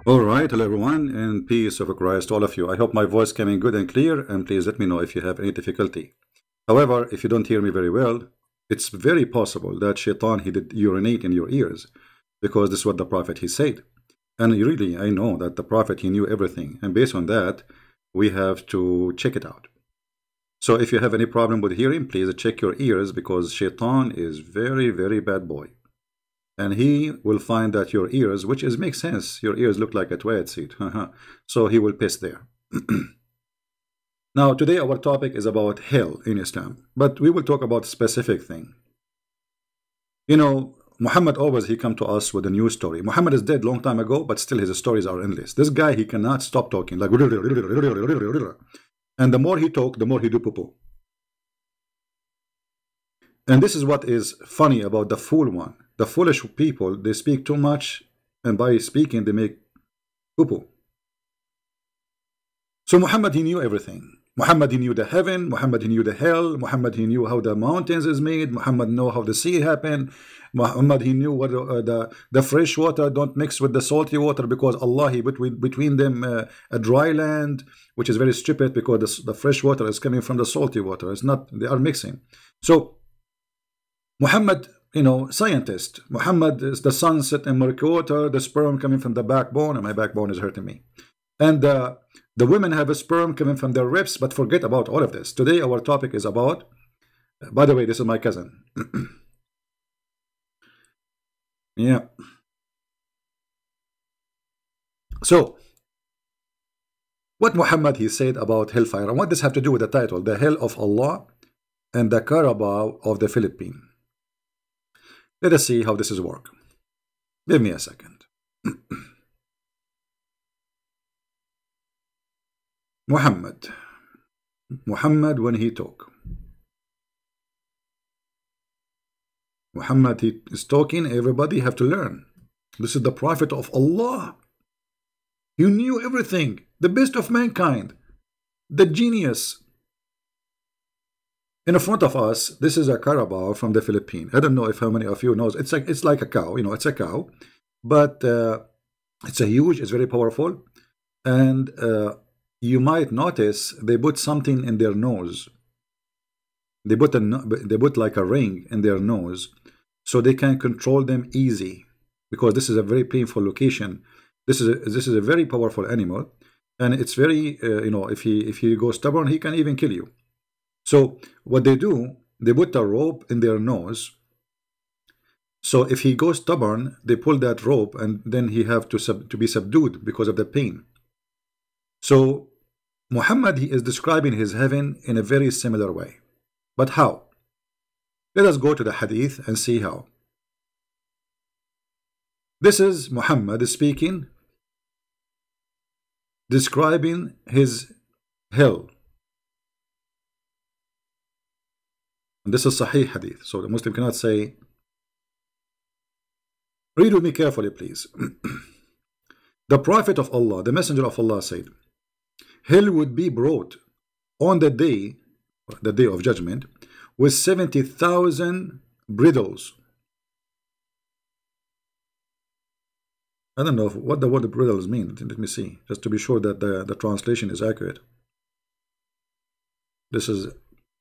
All right, hello everyone, and peace of Christ to all of you. I hope my voice coming good and clear, and please let me know if you have any difficulty. However, if you don't hear me very well, it's very possible that Shaitan he did urinate in your ears, because this is what the Prophet he said. And really, I know that the Prophet he knew everything, and based on that, we have to check it out. So if you have any problem with hearing, please check your ears, because Shaitan is very, very bad boy. And he will find that your ears, which is makes sense, your ears look like a toilet seat. So he will piss there. Now, today our topic is about hell in Islam, but we will talk about specific thing. You know, Muhammad always he come to us with a new story. Muhammad is dead long time ago, but still his stories are endless. This guy he cannot stop talking like, and the more he talk, the more he do poo. And this is what is funny about the fool one. The foolish people, they speak too much, and by speaking, they make poo. So Muhammad, he knew everything. Muhammad, he knew the heaven. Muhammad, he knew the hell. Muhammad, he knew how the mountains is made. Muhammad know how the sea happened. Muhammad, he knew what the fresh water don't mix with the salty water, because Allah, he put between them a dry land, which is very stupid, because the fresh water is coming from the salty water. It's not, they are mixing. So Muhammad, you know, scientist. Muhammad is the sunset in murky water, the sperm coming from the backbone, and my backbone is hurting me. And the women have a sperm coming from their ribs, but forget about all of this. Today our topic is about, by the way, this is my cousin. Yeah. So, what Muhammad he said about hellfire, and what does have to do with the title, the hell of Allah and the carabao of the Philippines? Let us see how this is work. Give me a second. Muhammad when he talk. Muhammad he is talking, everybody have to learn. This is the Prophet of Allah. He knew everything, the best of mankind, the genius. In front of us, this is a carabao from the Philippines. I don't know if how many of you knows. It's like a cow, you know, it's a cow, but it's a huge, it's very powerful, and you might notice they put something in their nose. They put like a ring in their nose, so they can control them easy, because this is a very painful location. This is a very powerful animal, and it's very you know, if he goes stubborn, he can even kill you. So what they do, they put a rope in their nose. So if he goes stubborn, they pull that rope, and then he have to be subdued because of the pain. So Muhammad he is describing his heaven in a very similar way. But how? Let us go to the hadith and see how. This is Muhammad speaking, describing his hell. And this is Sahih hadith, so the Muslim cannot say. Read with me carefully, please. The Prophet of Allah, the Messenger of Allah said, hell would be brought on the day of judgment, with 70,000 bridles. I don't know what the word bridles mean. Let me see, just to be sure that the translation is accurate. This is,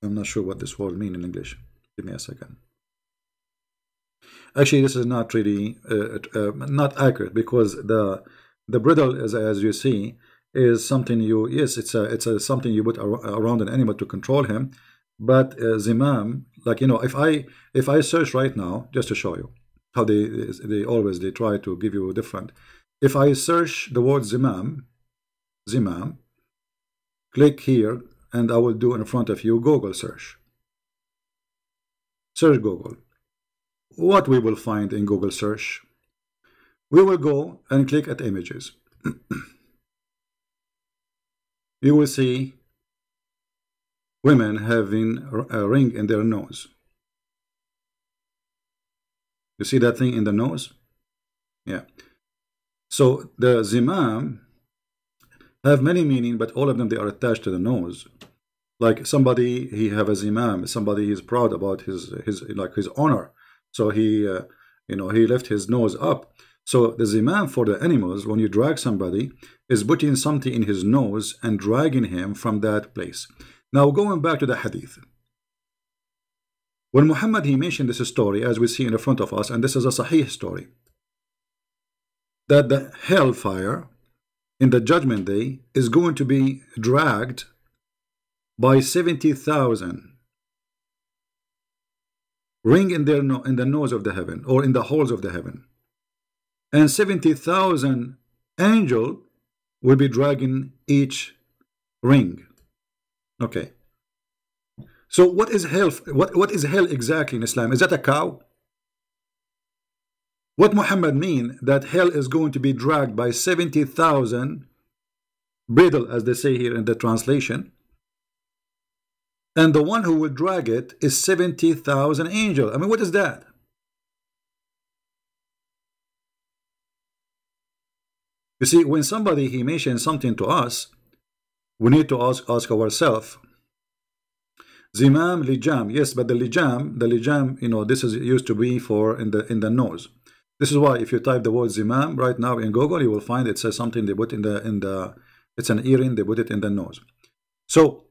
I'm not sure what this word mean in English. Give me a second. Actually, this is not really not accurate, because the bridle is, as you see, is something you, yes, it's a something you put around an animal to control him. But zimam, like, you know, if I search right now, just to show you how they always try to give you different. If I search the word zimam, click here, and I will do in front of you Google search. Search Google. What we will find in Google search? We will go and click at images. You will see women having a ring in their nose. You see that thing in the nose? Yeah. So the zimam have many meaning, but all of them, they are attached to the nose. Like somebody, he have a zimam, somebody is proud about his honor. So he, you know, he left his nose up. So the zimam for the animals, when you drag somebody, is putting something in his nose and dragging him from that place. Now going back to the hadith. When Muhammad, he mentioned this story, as we see in the front of us, and this is a sahih story, that the hellfire in the judgment day is going to be dragged by 70,000 ring in their in the nose of the heaven, or in the holes of the heaven, and 70,000 angel will be dragging each ring. Okay. So what is hell? What is hell exactly in Islam? Is that a cow? What Muhammad mean that hell is going to be dragged by 70,000 bridle, as they say here in the translation, and the one who will drag it is 70,000 angel. I mean, what is that? You see, when somebody he mentions something to us, we need to ask ourselves, Zimam, lijam, yes, but the lijam, you know, this is used to be for in the nose. This is why if you type the word zimam right now in Google, you will find it says something they put in the it's an earring, they put it in the nose. So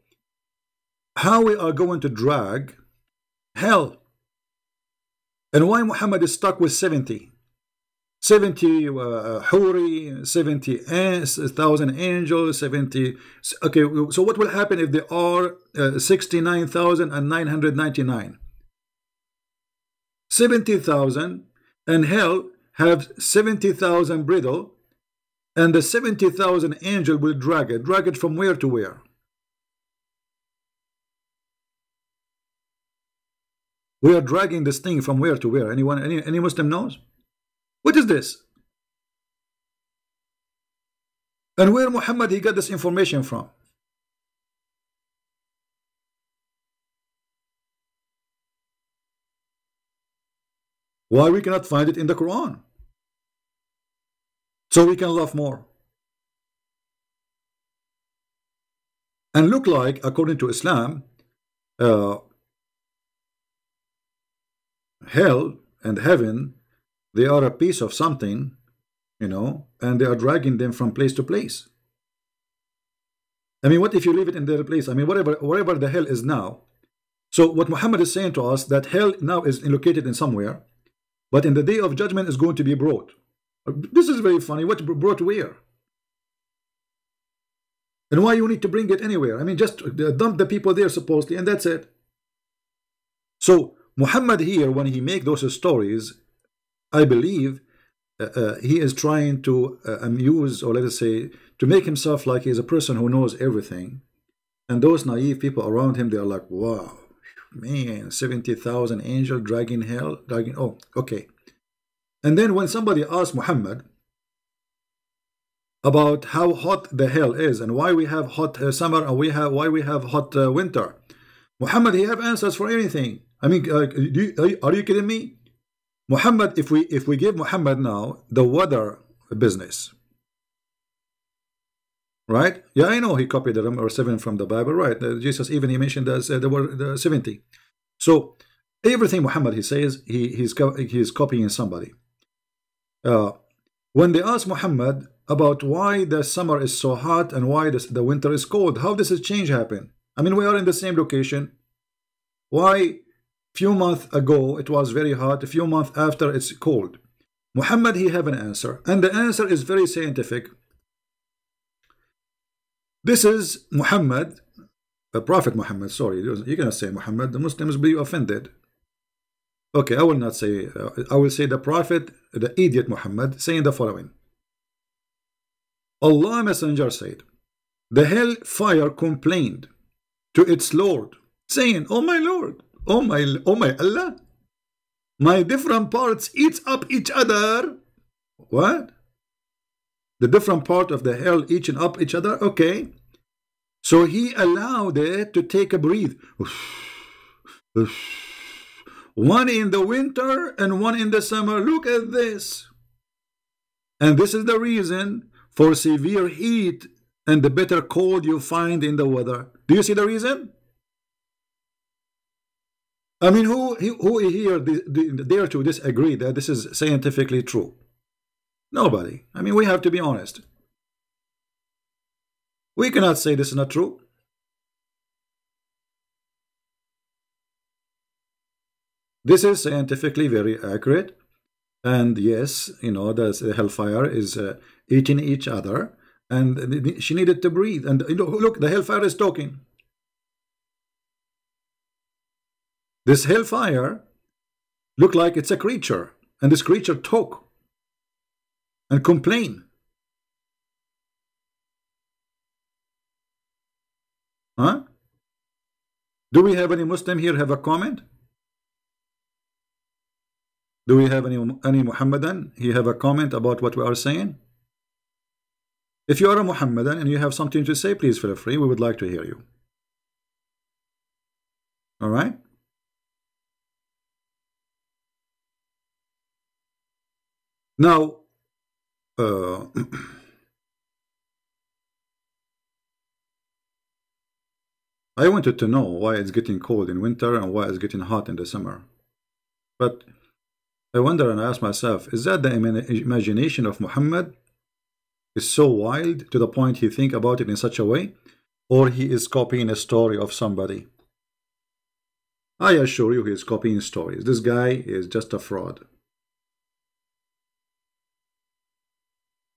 how we are going to drag hell, and why Muhammad is stuck with 70 huri, 70,000 angels, 70. Okay, so what will happen if there are 69,999? 70,000, and hell have 70,000 bridle, and the 70,000 angel will drag it from where to where? We are dragging this thing from where to where? Anyone, any Muslim knows? What is this? And where Muhammad he got this information from? Why we cannot find it in the Quran? So we can love more. And look like, according to Islam, hell and heaven, they are a piece of something, you know, and they are dragging them from place to place. I mean, what if you leave it in their place? I mean, wherever the hell is now. So what Muhammad is saying to us, that hell now is located in somewhere, but in the day of judgment is going to be brought. This is very funny. What brought where? And why you need to bring it anywhere? I mean, just dump the people there supposedly, and that's it. So Muhammad here, when he make those stories, I believe he is trying to amuse, or let us say, to make himself like he's a person who knows everything. And those naive people around him, they are like, wow, man, 70,000 angels dragging hell, dragging, oh, okay. And then when somebody asks Muhammad about how hot the hell is, and why we have hot summer, and why we have hot winter, Muhammad, he have answers for anything. I mean, are you kidding me? Muhammad, if we give Muhammad now the weather business, right? Yeah, I know he copied the number 7 from the Bible, right? Jesus even he mentioned the word 70. So everything Muhammad he says, he's copying somebody. When they ask Muhammad about why the summer is so hot and why the winter is cold, how does this change happen? I mean, we are in the same location. Why? Few months ago it was very hot, a few months after it's cold. Muhammad he have an answer, and the answer is very scientific. This is Muhammad, the Prophet Muhammad, sorry, you cannot say Muhammad, the Muslims will be offended. Okay, I will not say, I will say the Prophet, the idiot Muhammad, saying the following. Allah Messenger said, the hell fire complained to its Lord, saying, oh my Lord, oh my Allah, my different parts eats up each other. What? The different part of the hell eating up each other? Okay. So he allowed it to take a breathe. One in the winter and one in the summer. Look at this. And this is the reason for severe heat and the bitter cold you find in the weather. Do you see the reason? I mean, who here dare to disagree that this is scientifically true? Nobody. I mean, we have to be honest. We cannot say this is not true. This is scientifically very accurate. And yes, you know, the hellfire is eating each other, and she needed to breathe. And you know, look, the hellfire is talking. This hellfire look like it's a creature, and this creature talk and complain. Huh? Do we have any Muslim here have a comment? Do we have any Muhammadan? He have a comment about what we are saying? If you are a Muhammadan and you have something to say, please feel free. We would like to hear you. All right? Now, I wanted to know why it's getting cold in winter and why it's getting hot in the summer. But I wonder and I ask myself, is that the imagination of Muhammad is so wild to the point he think about it in such a way? Or he is copying a story of somebody? I assure you he is copying stories. This guy is just a fraud.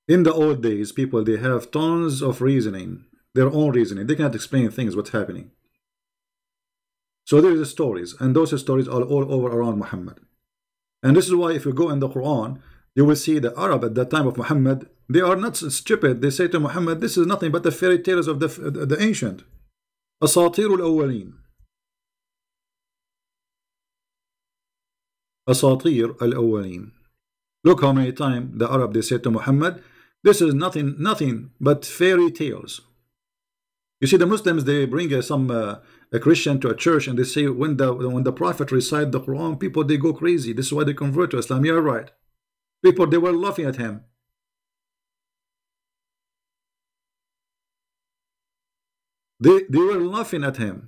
In the old days, people, they have tons of reasoning, their own reasoning. They cannot explain things, what's happening. So there is stories, and those stories are all over around Muhammad. And this is why if you go in the Quran, you will see the Arab at that time of Muhammad, they are not stupid. They say to Muhammad, this is nothing but the fairy tales of the ancient. Asatirul awwaleen. Asatir al-awwaleen. Look how many times the Arab, they said to Muhammad, this is nothing but fairy tales. You see, the Muslims, they bring a Christian to a church and they say when the Prophet recite the Quran, people, they go crazy. This is why they convert to Islam. You're right. People, they were laughing at him. They were laughing at him.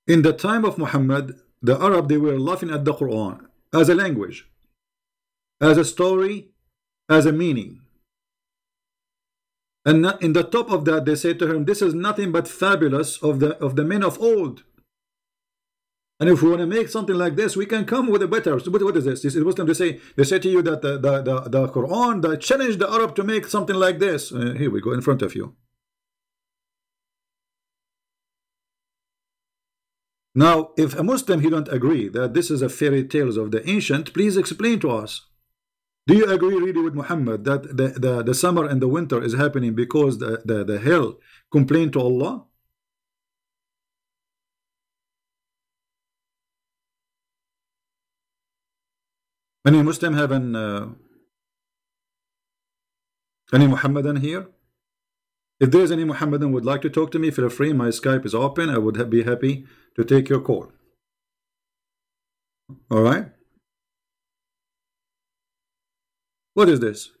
In the time of Muhammad, the Arab, they were laughing at the Quran as a language, as a story, as a meaning. And in the top of that, they say to him, this is nothing but fabulous of the men of old. And if we want to make something like this, we can come with a better. What is this? This is Muslim. They say to you that the Quran that challenged the Arab to make something like this. Here we go in front of you. Now, if a Muslim, he don't agree that this is a fairy tales of the ancient, please explain to us. Do you agree really with Muhammad that the summer and the winter is happening because the hell complained to Allah? Any Muslim have any Muhammadan here? If there is any Muhammadan would like to talk to me, feel free. My Skype is open. I would be happy to take your call. All right. What is this?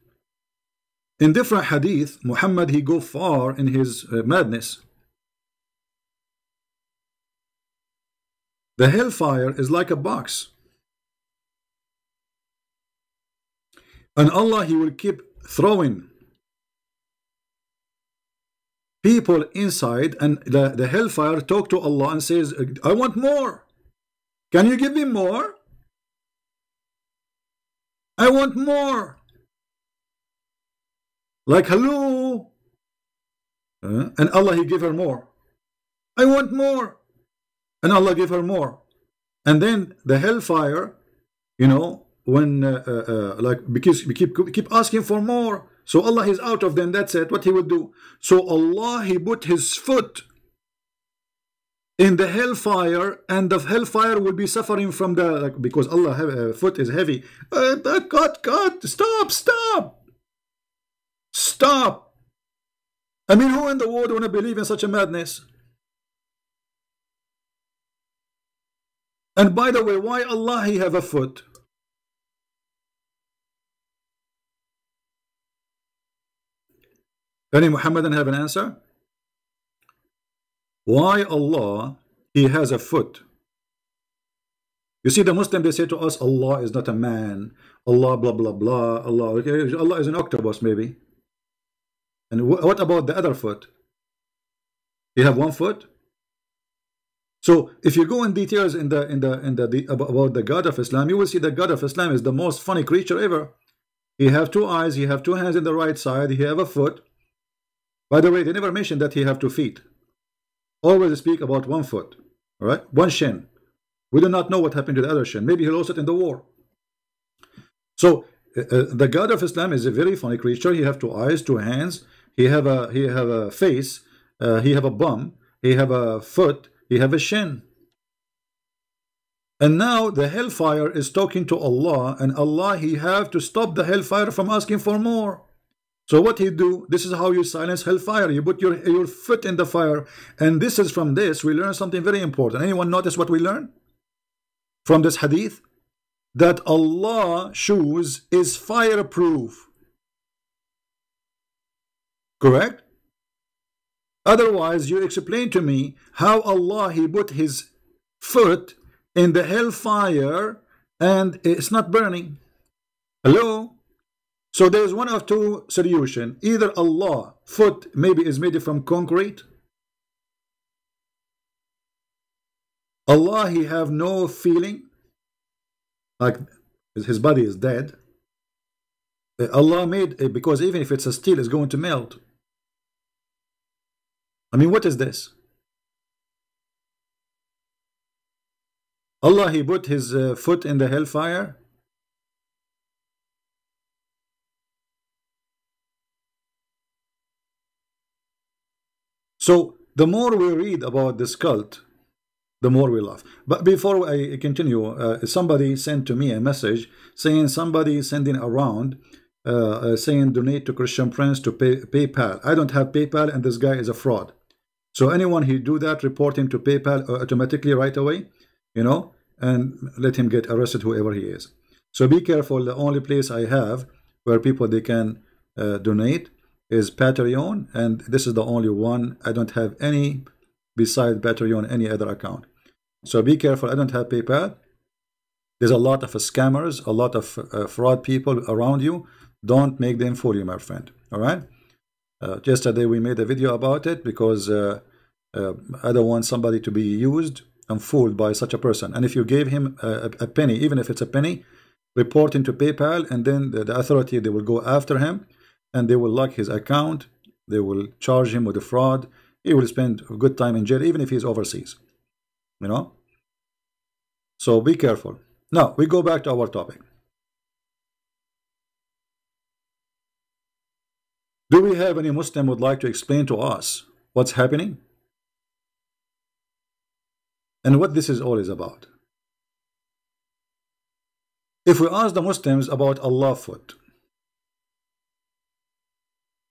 In different hadith, Muhammad, he go far in his madness. The hellfire is like a box. And Allah, he will keep throwing people inside, and the hellfire talk to Allah and says, I want more. Can you give me more? I want more. Like, hello. And Allah, he give her more. I want more. And Allah give her more. And then the hellfire, you know, when like, because we keep asking for more, so Allah is out of them. That's it. What he will do? So Allah, he put his foot in the hellfire, and the hellfire will be suffering from the, like, because Allah have, foot is heavy. Cut! Stop! I mean, who in the world want to believe in such a madness? And by the way, why Allah he have a foot? Any Muhammadan have an answer? Why Allah, He has a foot? You see, the Muslim, they say to us, Allah is not a man. Allah, blah, blah, blah. Allah, okay, Allah is an octopus, maybe. And what about the other foot? You have one foot? So if you go in details about the God of Islam, you will see the God of Islam is the most funny creature ever. He have two eyes, he have two hands in the right side, he have a foot. By the way, they never mention that he have 2 feet. Always speak about 1 foot. All right, 1 shin. We do not know what happened to the other shin. Maybe he lost it in the war. So the God of Islam is a very funny creature. He have 2 eyes, 2 hands. He have a face. He have a bum. He have a foot. He have a shin. And now the hellfire is talking to Allah, and Allah, He have to stop the hellfire from asking for more. So what He do? This is how you silence hellfire. You put your foot in the fire. And this is from this we learn something very important. Anyone notice what we learn from this hadith? That Allah shoes is fireproof. Correct? Otherwise, you explain to me how Allah, He put His foot in the hellfire and it's not burning. Hello? So there's one of 2 solutions. Either Allah foot maybe is made from concrete. Allah, He have no feeling, like His body is dead. Allah made it because even if it's a steel, it's going to melt. I mean, what is this? Allah, He put His foot in the hellfire. So the more we read about this cult, the more we laugh. But before I continue, somebody sent to me a message saying somebody sending around saying donate to Christian Prince to PayPal. I don't have PayPal, and this guy is a fraud. So anyone who do that, report him to PayPal automatically right away, you know, and let him get arrested, whoever he is. So be careful. The only place I have where people they can donate is Patreon, and this is the only one. I don't have any beside Patreon, any other account. So be careful. I don't have PayPal. There's a lot of scammers, a lot of fraud people around you. Don't make them fool you, my friend. All right. Yesterday we made a video about it because I don't want somebody to be used and fooled by such a person. And if you gave him a penny, even if it's a penny, report him to PayPal, and then the authority, they will go after him and they will lock his account. They will charge him with a fraud. He will spend a good time in jail, even if he's overseas, you know. So be careful. Now we go back to our topic. Do we have any Muslim would like to explain to us what's happening and what this is all is about? If we ask the Muslims about Allah foot,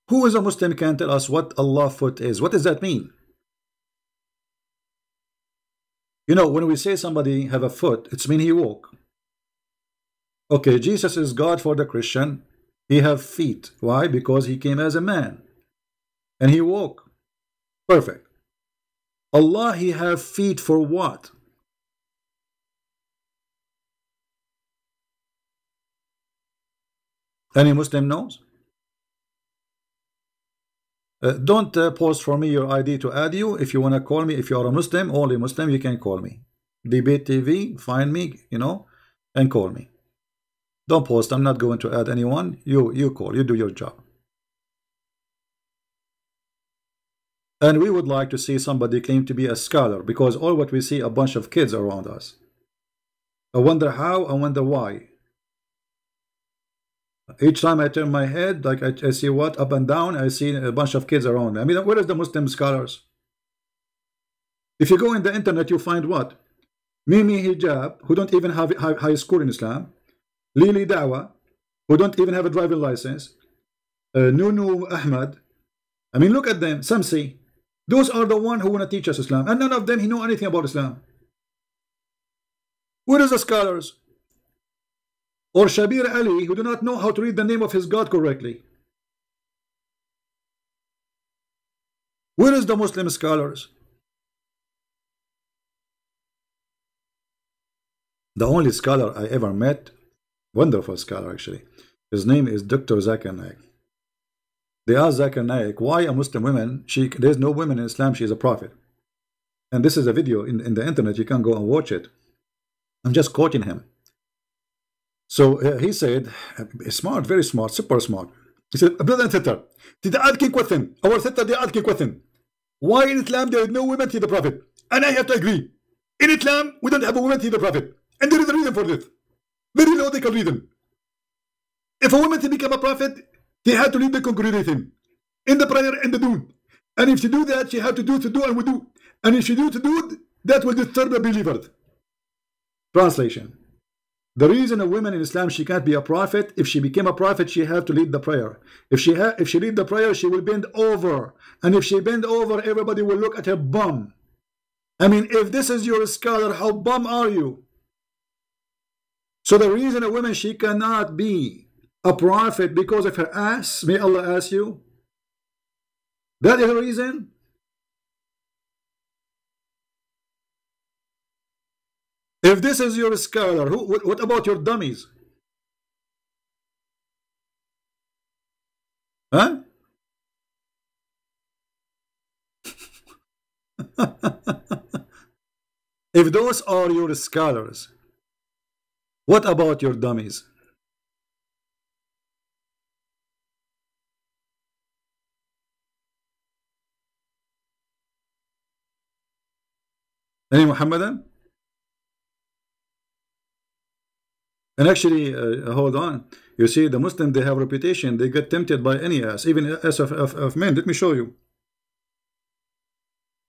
who is a Muslim can tell us what Allah foot is? What does that mean? You know, when we say somebody have a foot, it's mean he walk. Okay, Jesus is God for the Christian. He have feet. Why? Because he came as a man and he walk. Perfect. Allah, he have feet for what? Any Muslim knows? Don't post for me your ID to add you. If you want to call me, if you are a Muslim, only Muslim, you can call me. Debate TV, find me, you know, and call me. Don't post. I'm not going to add anyone. You call. You do your job. And we would like to see somebody claim to be a scholar, because all what we see a bunch of kids around us. I wonder how, I wonder why. Each time I turn my head, like I see what up and down, I see a bunch of kids around me. I mean, where is the Muslim scholars? If you go in the internet, you find what? Mimi Hijab, who don't even have high school in Islam. Lili Dawa, who don't even have a driving license. Nunu Ahmad. I mean, look at them. Samsi. Those are the ones who want to teach us Islam, and none of them know anything about Islam. Where is the scholars? Or Shabir Ali, who do not know how to read the name of his God correctly. Where is the Muslim scholars? The only scholar I ever met, wonderful scholar actually, his name is Dr. Zakir Naik. They asked Zakir Naik, why a Muslim woman, there's no woman in Islam, she is a prophet. And this is a video in the internet, you can go and watch it. I'm just quoting him. So he said, smart, very smart, super smart. He said, brother and sister, did I ask a question? Our sister, they ask a question. Why in Islam there is no women to the prophet? And I have to agree. In Islam, we don't have a woman to the prophet. And there is a reason for this. Very logical reason. If a woman to become a prophet, she had to lead the congregation in the prayer and the do. And if she do that, she had to do and we do. And if she do, that will disturb the believers. Translation. The reason a woman in Islam, she can't be a prophet, if she became a prophet, she have to lead the prayer. If she lead the prayer, she will bend over. And if she bend over, everybody will look at her bum. I mean, if this is your scholar, how bum are you? So the reason a woman, she cannot be a prophet because of her ass, may Allah ask you? That is the reason? If this is your scholar, what about your dummies? Huh? If those are your scholars, what about your dummies? Any Muhammadan? And actually, hold on. You see, the Muslims, they have reputation. They get tempted by any ass, even ass of men. Let me show you.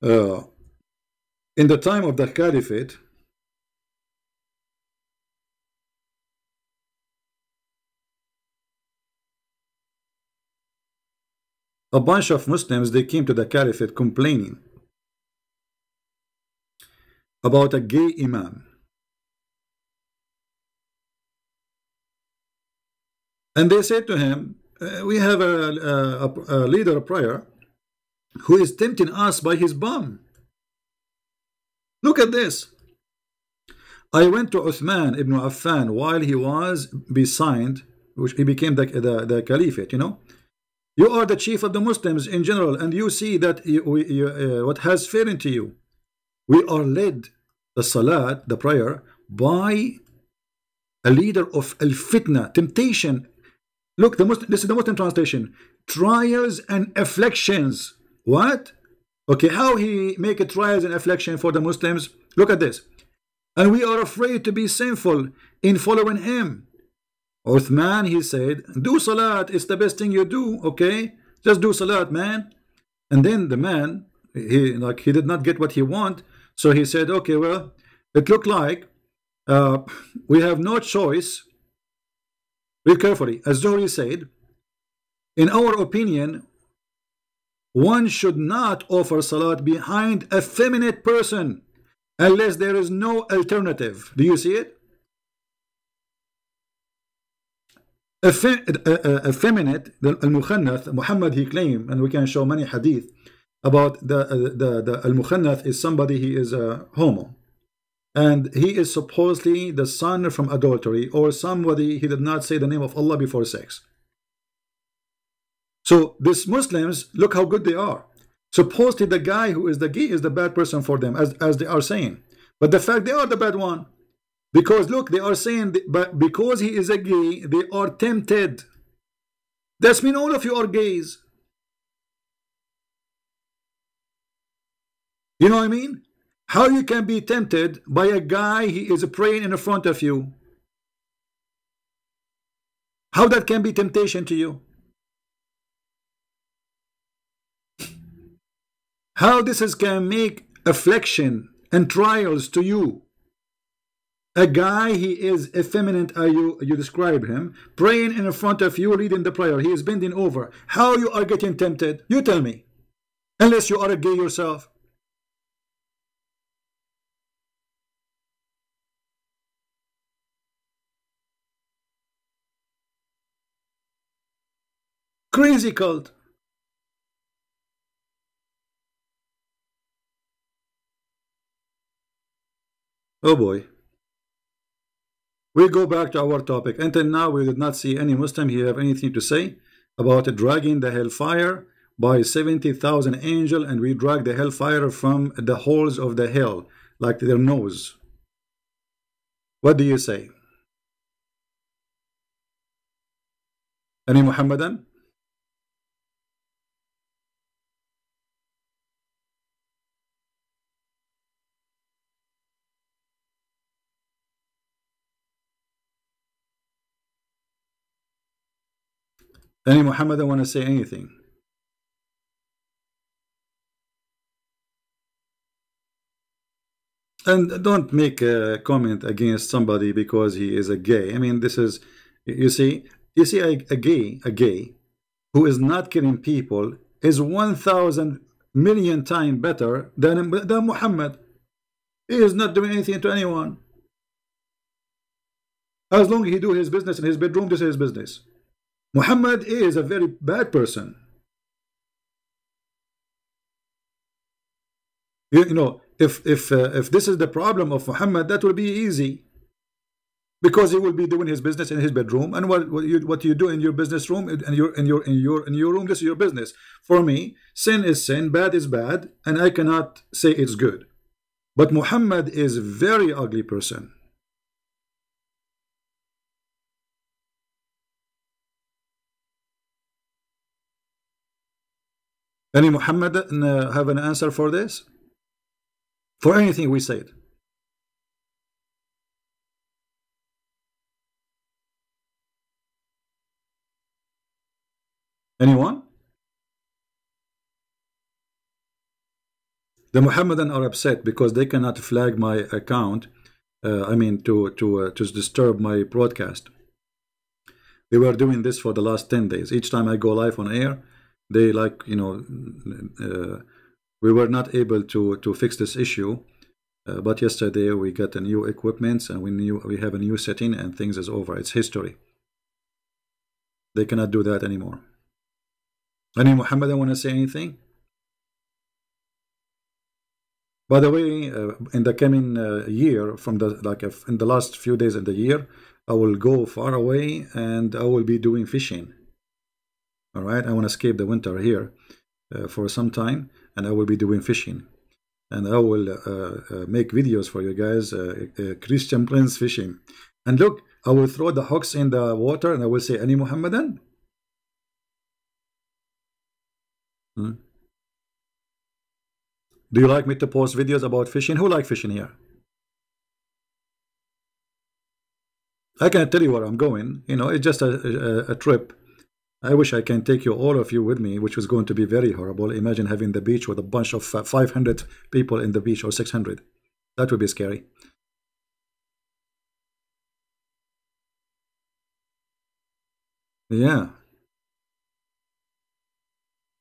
In the time of the Caliphate, a bunch of Muslims, they came to the Caliphate complaining about a gay imam. And they said to him, we have a leader of prayer who is tempting us by his bum. Look at this. I went to Uthman ibn Affan while he was besigned, which he became the caliphate, you know. You are the chief of the Muslims in general, and you see that what has fallen to you. We are led, the salat, the prayer, by a leader of al-fitna, temptation. Look, this is the Muslim translation. Trials and afflictions. What? Okay, how he make a trials and affliction for the Muslims? Look at this. And we are afraid to be sinful in following him. Uthman, he said, do salat, it's the best thing you do, okay? Just do salat, man. And then the man, he did not get what he want, so he said, okay, well, it looked like we have no choice. Read carefully. As Zuhri said, in our opinion, one should not offer salat behind a feminine person unless there is no alternative. Do you see it? Effeminate, al-mukhannath, Muhammad, he claimed, and we can show many hadith about the al-mukhannath is somebody, he is a homo. And he is supposedly the son from adultery, or somebody, he did not say the name of Allah before sex. So these Muslims, look how good they are. Supposedly the guy who is the gay is the bad person for them, as they are saying. But the fact they are the bad one. Because look, they are saying, but because he is a gay, they are tempted. That's mean all of you are gays. You know what I mean? How you can be tempted by a guy he is praying in front of you? How that can be temptation to you? How this can make affliction and trials to you? A guy, he is effeminate, you describe him, praying in front of you, reading the prayer. He is bending over. How you are getting tempted? You tell me. Unless you are a gay yourself. Crazy cult. Oh boy. We go back to our topic. Until now, we did not see any Muslim here have anything to say about dragging the hellfire by 70,000 angels, and we drag the hellfire from the holes of the hell, like their nose. What do you say? Any Muhammadan? Any Muhammadan want to say anything? And don't make a comment against somebody because he is a gay. I mean, this is, you see a gay who is not killing people is 1,000 million times better than Muhammad. He is not doing anything to anyone. As long as he do his business in his bedroom, this is his business. Muhammad is a very bad person. You know, if this is the problem of Muhammad, that will be easy, because he will be doing his business in his bedroom, and what you do in your business room and your room, this is your business. For me, sin is sin, bad is bad, and I cannot say it's good. But Muhammad is a very ugly person. Any Muhammad have an answer for this? For anything we said? Anyone? The Muhammadan are upset because they cannot flag my account. I mean, to disturb my broadcast. They were doing this for the last 10 days. Each time I go live on air, they, like, you know, we were not able to fix this issue. But yesterday we got a new equipment, and we have a new setting, and things is over. It's history. They cannot do that anymore. Any Muhammadan want to say anything? By the way, in the coming year, from the in the last few days of the year, I will go far away and I will be doing fishing. All right, I want to escape the winter here for some time, and I will be doing fishing, and I will make videos for you guys. Christian Prince fishing, and look, I will throw the hooks in the water, and I will say, "Any Muhammadan?" Hmm? Do you like me to post videos about fishing? Who like fishing here? I can't tell you where I'm going. You know, it's just a trip. I wish I can take you, all of you, with me, which was going to be very horrible. Imagine having the beach with a bunch of 500 people in the beach, or 600. That would be scary. Yeah.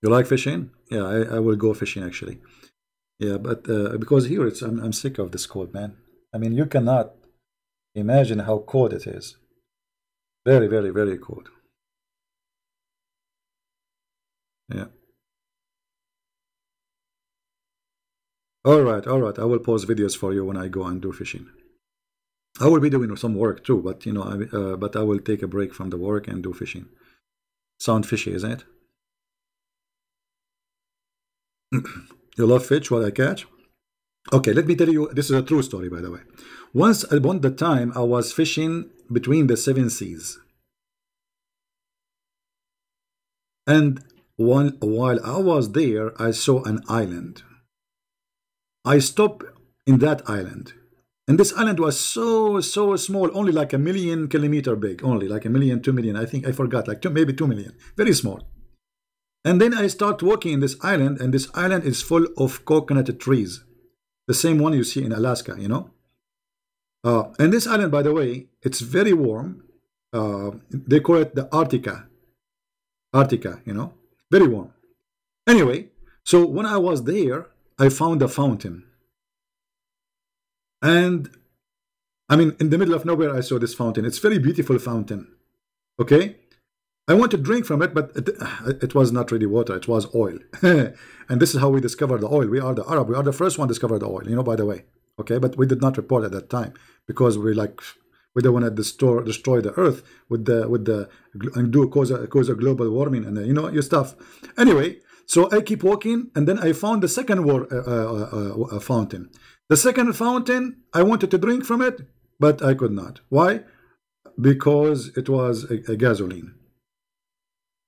You like fishing? Yeah, I will go fishing actually. Yeah, but because here I'm sick of this cold, man. I mean, you cannot imagine how cold it is. Very, very, very cold. Yeah. All right, all right. I will post videos for you when I go and do fishing. I will be doing some work too, but you know, but I will take a break from the work and do fishing. Sound fishy, isn't it? You love fish, what I catch? Okay, let me tell you, this is a true story, by the way. Once upon the time, I was fishing between the 7 seas. And while I was there, I saw an island. I stopped in that island. And this island was so small, only like 1,000,000 kilometers big, only like 1,000,000, 2,000,000, I think, I forgot, like maybe 2,000,000, very small. And then I start walking in this island, and this island is full of coconut trees. The same one you see in Alaska, you know. And this island, by the way, it's very warm. They call it the Arctica, you know, very warm. Anyway, so when I was there, I found a fountain. And I mean, in the middle of nowhere, I saw this fountain. It's a very beautiful fountain. Okay. I want to drink from it, but it was not really water. It was oil. And this is how we discovered the oil. We are the Arab. We are the first one to discover the oil, you know, by the way. Okay, but we did not report at that time because we like we don't want to destroy the earth with the and do cause a global warming and you know your stuff. Anyway, so I keep walking and then I found the second fountain. The second fountain, I wanted to drink from it, but I could not. Why? Because it was a gasoline.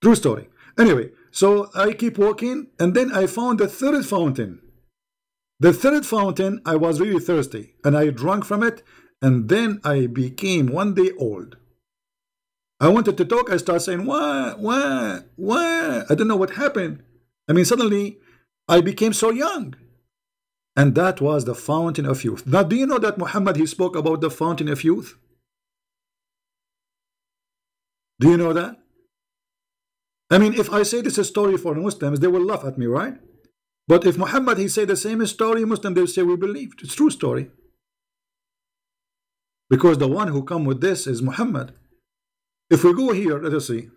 True story. Anyway, so I keep walking and then I found the third fountain. The third fountain, I was really thirsty and I drank from it, and then I became 1 day old. I wanted to talk. I started saying, what? I don't know what happened. I mean, suddenly I became so young. And that was the fountain of youth. Now, do you know that Muhammad, he spoke about the fountain of youth? Do you know that? I mean, if I say this is a story for Muslims, they will laugh at me, right? But if Muhammad, he say the same story, Muslims, they'll say we believed. It's true story. Because the one who come with this is Muhammad. If we go here, let us see.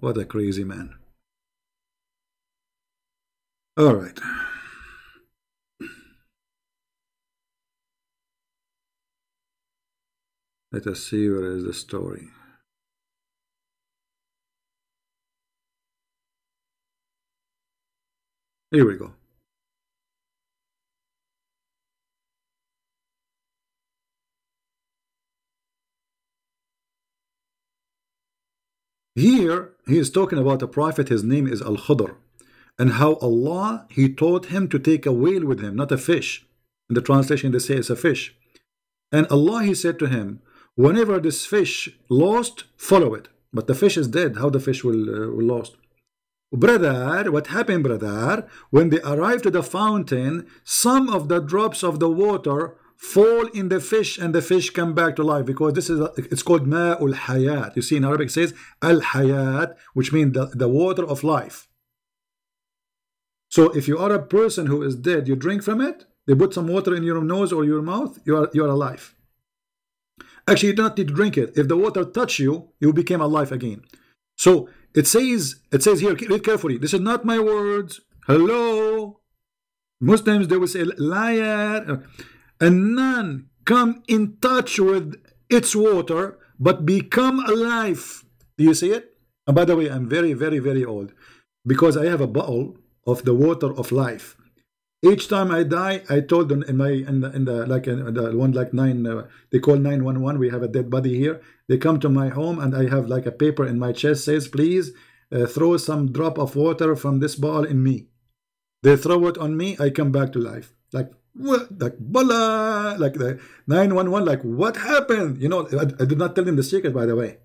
What a crazy man. All right. Let us see where is the story. Here we go. Here, he is talking about a prophet, his name is Al-Khudr, and how Allah, he taught him to take a whale with him, not a fish. In the translation, they say it's a fish. And Allah, he said to him, whenever this fish lost, follow it. But the fish is dead. How the fish will lost? Brother, what happened, brother? When they arrived to the fountain, some of the drops of the water fall in the fish and the fish come back to life, because this is it's called ma'ul hayat. You see in Arabic it says al hayat, which means the water of life. So if you are a person who is dead, you drink from it, they put some water in your nose or your mouth, you are alive. Actually, you do not need to drink it. If the water touch you, you became alive again. So it says here, read carefully. This is not my words. Hello, Muslims, they will say liar. And none come in touch with its water but become alive. Do you see it? And by the way, I'm very, very, very old, because I have a bottle of the water of life. Each time I die, I told them in the one like they call 911. We have a dead body here. They come to my home and I have like a paper in my chest says, please throw some drop of water from this bottle in me. They throw it on me. I come back to life. Like what? Like bala, like the 911. Like what happened? You know, I did not tell him the secret, by the way.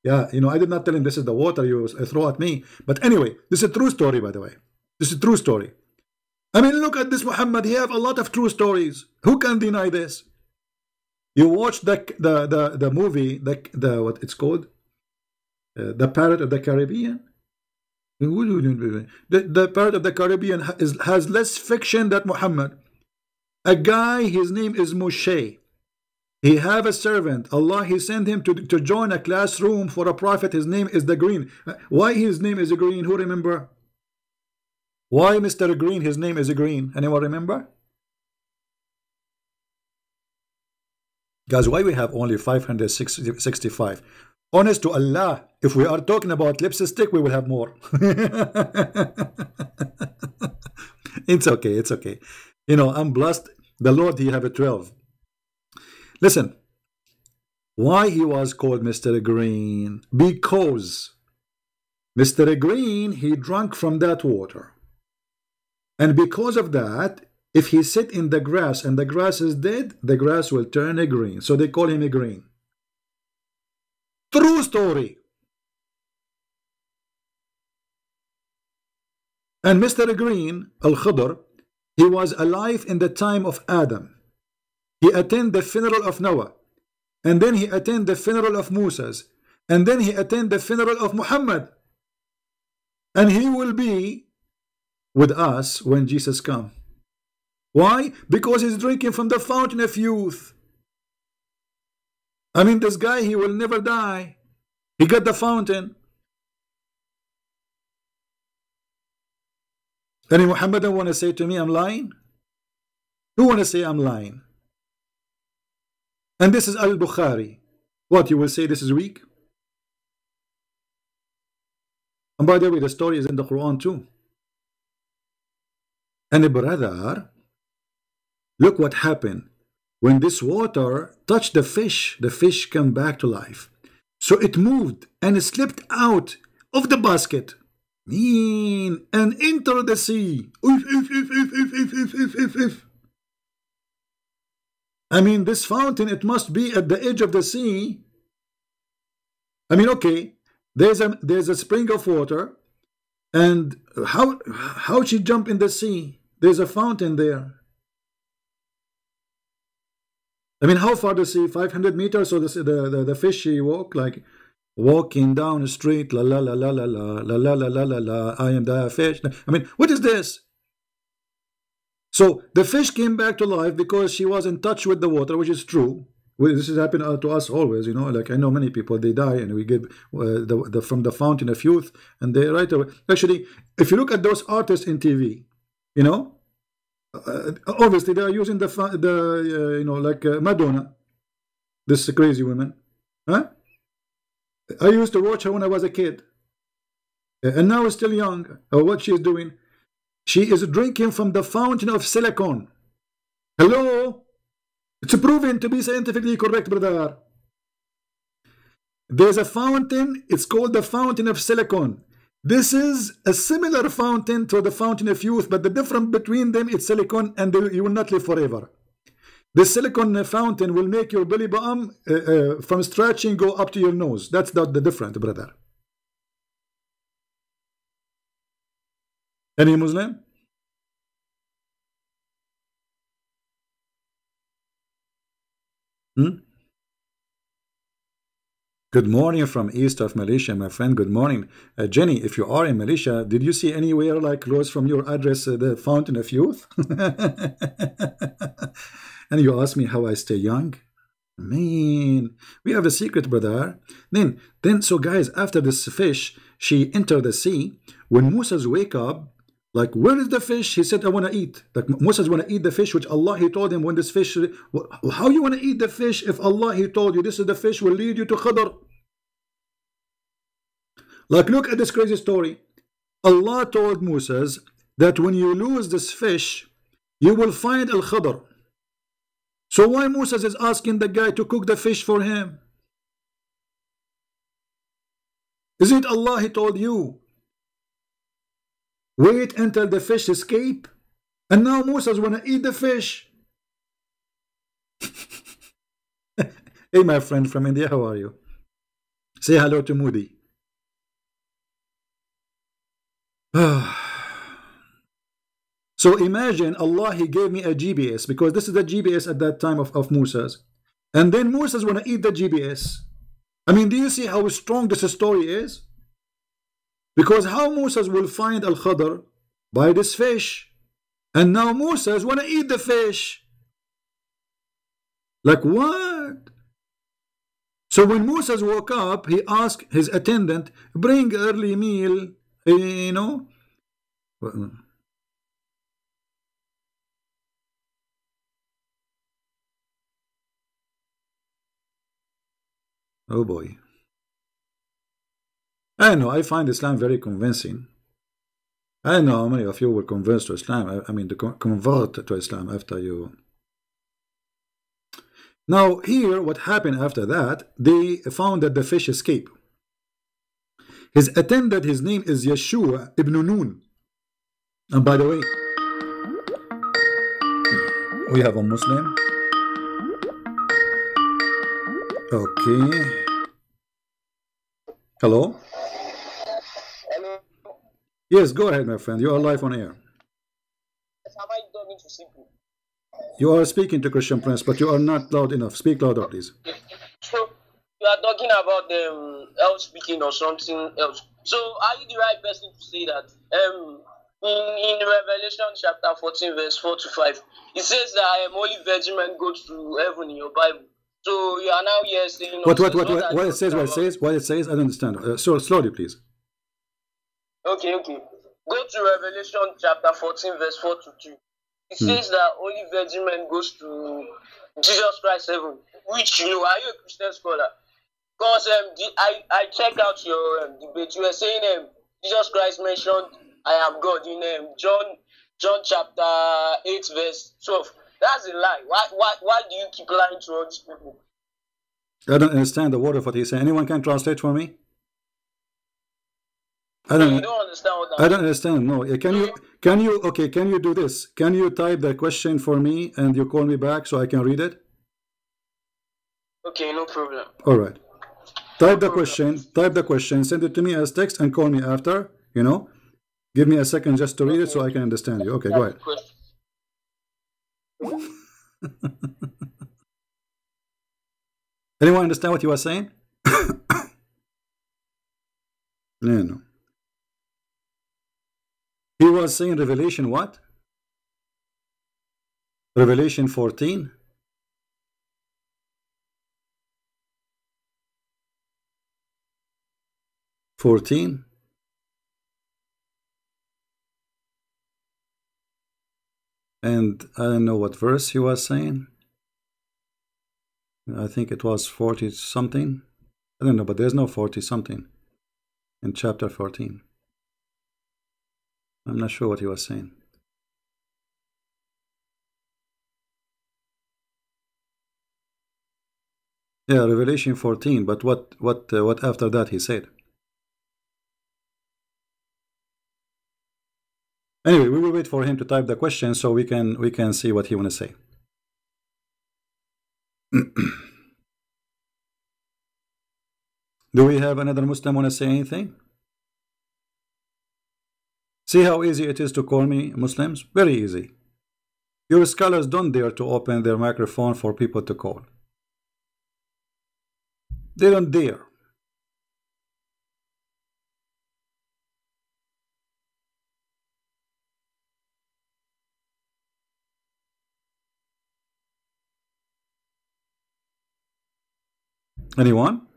Yeah, you know, I did not tell him this is the water you throw at me. But anyway, this is a true story, by the way. This is a true story. I mean, look at this Muhammad. He have a lot of true stories. Who can deny this? You watch the movie, the what it's called, the Pirate of the Caribbean. The Pirate of the Caribbean has less fiction than Muhammad. A guy, his name is Moshe. He have a servant. Allah, he sent him to join a classroom for a prophet. His name is the Green. Why his name is a Green? Who remember? Why Mr. Green, his name is Green? Anyone remember? Guys, why we have only 565? Honest to Allah, if we are talking about lipstick, we will have more. It's okay, it's okay. You know, I'm blessed. The Lord, he have a 12. Listen, why he was called Mr. Green? Because Mr. Green, he drank from that water. And because of that, if he sit in the grass and the grass is dead, the grass will turn a green. So they call him a green. True story. And Mr. Green, Al-Khudr, he was alive in the time of Adam. He attended the funeral of Noah. And then he attended the funeral of Moses. And then he attended the funeral of Muhammad. And he will be with us when Jesus comes. Why? Because he's drinking from the fountain of youth. I mean, this guy, he will never die. He got the fountain. Any Muhammadan want to say to me I'm lying? Who want to say I'm lying? And this is Al-Bukhari. What, you will say this is weak? And by the way, the story is in the Quran too. And brother, look what happened. When this water touched the fish came back to life. So it moved and it slipped out of the basket. And entered the sea. I mean, this fountain, it must be at the edge of the sea. I mean, okay, there's a spring of water, and how she jump in the sea? There's a fountain there. I mean, how far the sea? 500 meters. So the fish she like walking down the street. La la la la la la la la la la la la. I am the fish. I mean, what is this? So the fish came back to life because she was in touch with the water, which is true. This has happened to us always, you know. Like I know many people, they die and we give from the fountain of youth, and they right away. Actually, if you look at those artists in TV, you know, obviously they are using the you know, like Madonna, this crazy woman, huh? I used to watch her when I was a kid, and now I'm still young. What she is doing? She is drinking from the fountain of silicon. Hello? It's proven to be scientifically correct, brother. There's a fountain, it's called the fountain of silicon. This is a similar fountain to the fountain of youth, but the difference between them is silicon, and you will not live forever. The silicon fountain will make your belly button from stretching go up to your nose. That's the difference, brother. Any Muslim? Good morning from east of Malaysia, my friend. Good morning. Jenny, if you are in Malaysia, did you see anywhere like close from your address the fountain of youth? And you ask me how I stay young? Man, we have a secret, brother. Then so guys, after this fish, she entered the sea. When Moses wake up, like, where is the fish? He said, I want to eat. Like, Moses want to eat the fish, which Allah, he told him when this fish, how you want to eat the fish if Allah, he told you this is the fish will lead you to Khadr? Like, look at this crazy story. Allah told Moses that when you lose this fish, you will find Al-Khadr. So why Moses is asking the guy to cook the fish for him? Isn't Allah, he told you, wait until the fish escape? And now Moses want to eat the fish. Hey, my friend from India, how are you? Say hello to Moody. So imagine Allah, he gave me a GPS, because this is the GPS at that time of Moses. And then Moses want to eat the GPS. I mean, do you see how strong this story is? Because how Moses will find Al-Khadr? By this fish. And now Moses want to eat the fish. Like what? So when Moses woke up, he asked his attendant, bring early meal, you know. Oh boy. I know, I find Islam very convincing. I know how many of you will convert to Islam. I mean, to convert to Islam after you. Now, here, what happened after that, they found that the fish escaped. His attendant, his name is Yeshua ibn Nun. And by the way, we have a Muslim. Okay. Hello? Hello. Yes, go ahead, my friend. You are live on air. Have I done it to simple? You are speaking to Christian Prince, but you are not loud enough. Speak louder, please. So you are talking about else speaking or something else. So are you the right person to say that? In Revelation chapter 14, verse 4 to 5, it says that only virgin men go to heaven in your Bible. So you are now here saying what it says? I don't understand. So slowly, please. Okay. Go to Revelation chapter 14, verse 4 to 2. It says that only virgin men goes to Jesus Christ heaven, which are you a Christian scholar? Because I checked out your debate. You were saying Jesus Christ mentioned I am God in John chapter 8, verse 12. That's a lie. Why do you keep lying to all these people? I don't understand the word of what he's saying. Anyone can translate for me? I don't. You don't understand what I don't understand. No. Can you do this? Can you type the question for me and you call me back so I can read it? Okay, no problem. All right. Type the question, send it to me as text and call me after, Give me a second just to read it so I can understand you. Okay, go ahead. Anyone understand what you are saying? No. He was saying Revelation what? Revelation 14? And I don't know what verse he was saying. I think it was 40 something. I don't know, but there's no 40 something in chapter 14. I'm not sure what he was saying. Yeah, Revelation 14, but what after that he said? Anyway, we will wait for him to type the question so we can see what he want to say. Do we have another Muslim want to say anything? See how easy it is to call me Muslims? Very easy. Your scholars don't dare to open their microphone for people to call. They don't dare. Anyone?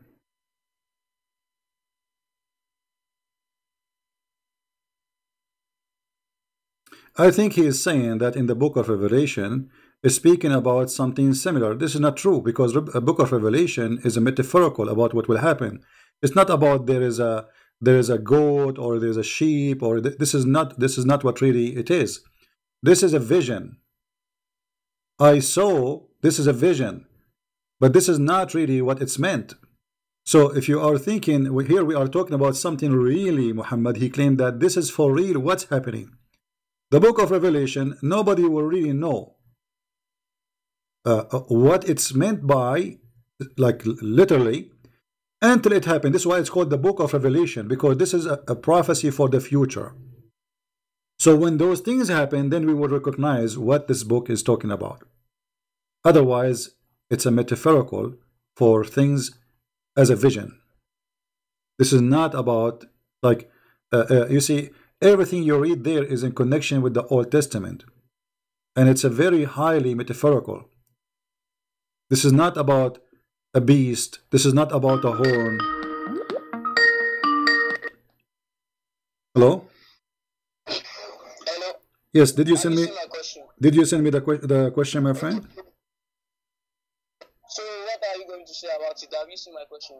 I think he is saying that in the book of Revelation is speaking about something similar. This is not true, because a book of Revelation is a metaphorical about what will happen. It's not about there is a goat or there's a sheep, or this is not what really it is. This is a vision. I saw, this is a vision, but this is not really what it's meant. So if you are thinking, here we are talking about something really, Muhammad, he claimed that this is for real, what's happening. The book of Revelation, nobody will really know what it's meant by, like literally, until it happened. This is why it's called the book of Revelation, because this is a prophecy for the future. So when those things happen, then we will recognize what this book is talking about. Otherwise, it's a metaphorical for things as a vision. This is not about, like, you see, everything you read there is in connection with the Old Testament, and it's a very highly metaphorical. This is not about a beast. This is not about a horn. Hello? Hello? Yes, did you send me the question, my friend? So what are you going to say about it? Have you seen my question?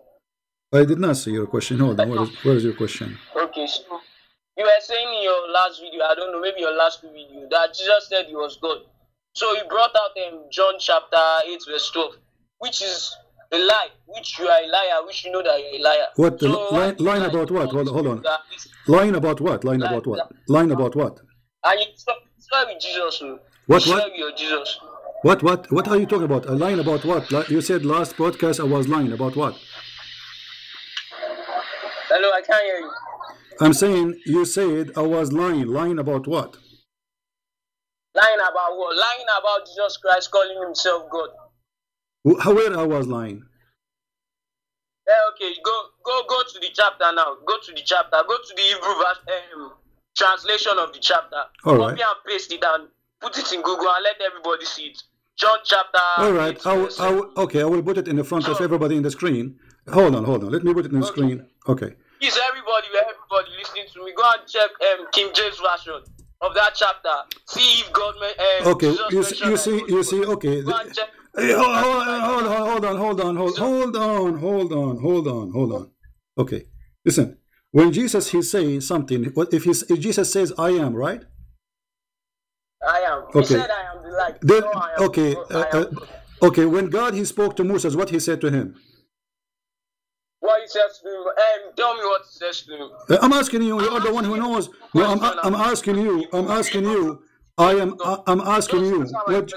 I did not see your question. Hold on, where is your question? Okay, so you were saying in your last video, I don't know, maybe your last video, that Jesus said he was God. So you brought out John chapter 8 verse 12, which is a lie, which you are a liar, which you know that you're a liar. What? So lying about what? Hold on. Lying about what? Lying about what? Lying about what? And you swear with Jesus. What? You swear with your Jesus. What are you talking about? Lying about what? You said last podcast I was lying about what? Hello, I can't hear you. I'm saying you said I was lying. Lying about what? Lying about what? Lying about Jesus Christ calling himself God. Where I was lying? Okay, go to the chapter now. Go to the chapter. Go to the Hebrew verse, translation of the chapter. All right. Copy and paste it and put it in Google and let everybody see it. John chapter. All right. Okay, I will put it in the front of everybody in the screen. Hold on. Let me put it in the screen. Okay. Please, everybody listening to me, go and check King James version of that chapter. See if God okay, Jesus you see, okay. Go and check. Hey, hold on. Okay, listen. When Jesus he says something, what if Jesus says I am, right? I am. Okay. He said I am the light. Then, No, I am. okay, okay. When God he spoke to Moses, what he said to him? What he says to him? Tell me what he says to him. I'm asking you. You're the one who knows. No, I'm asking you. I'm asking you. I'm asking you.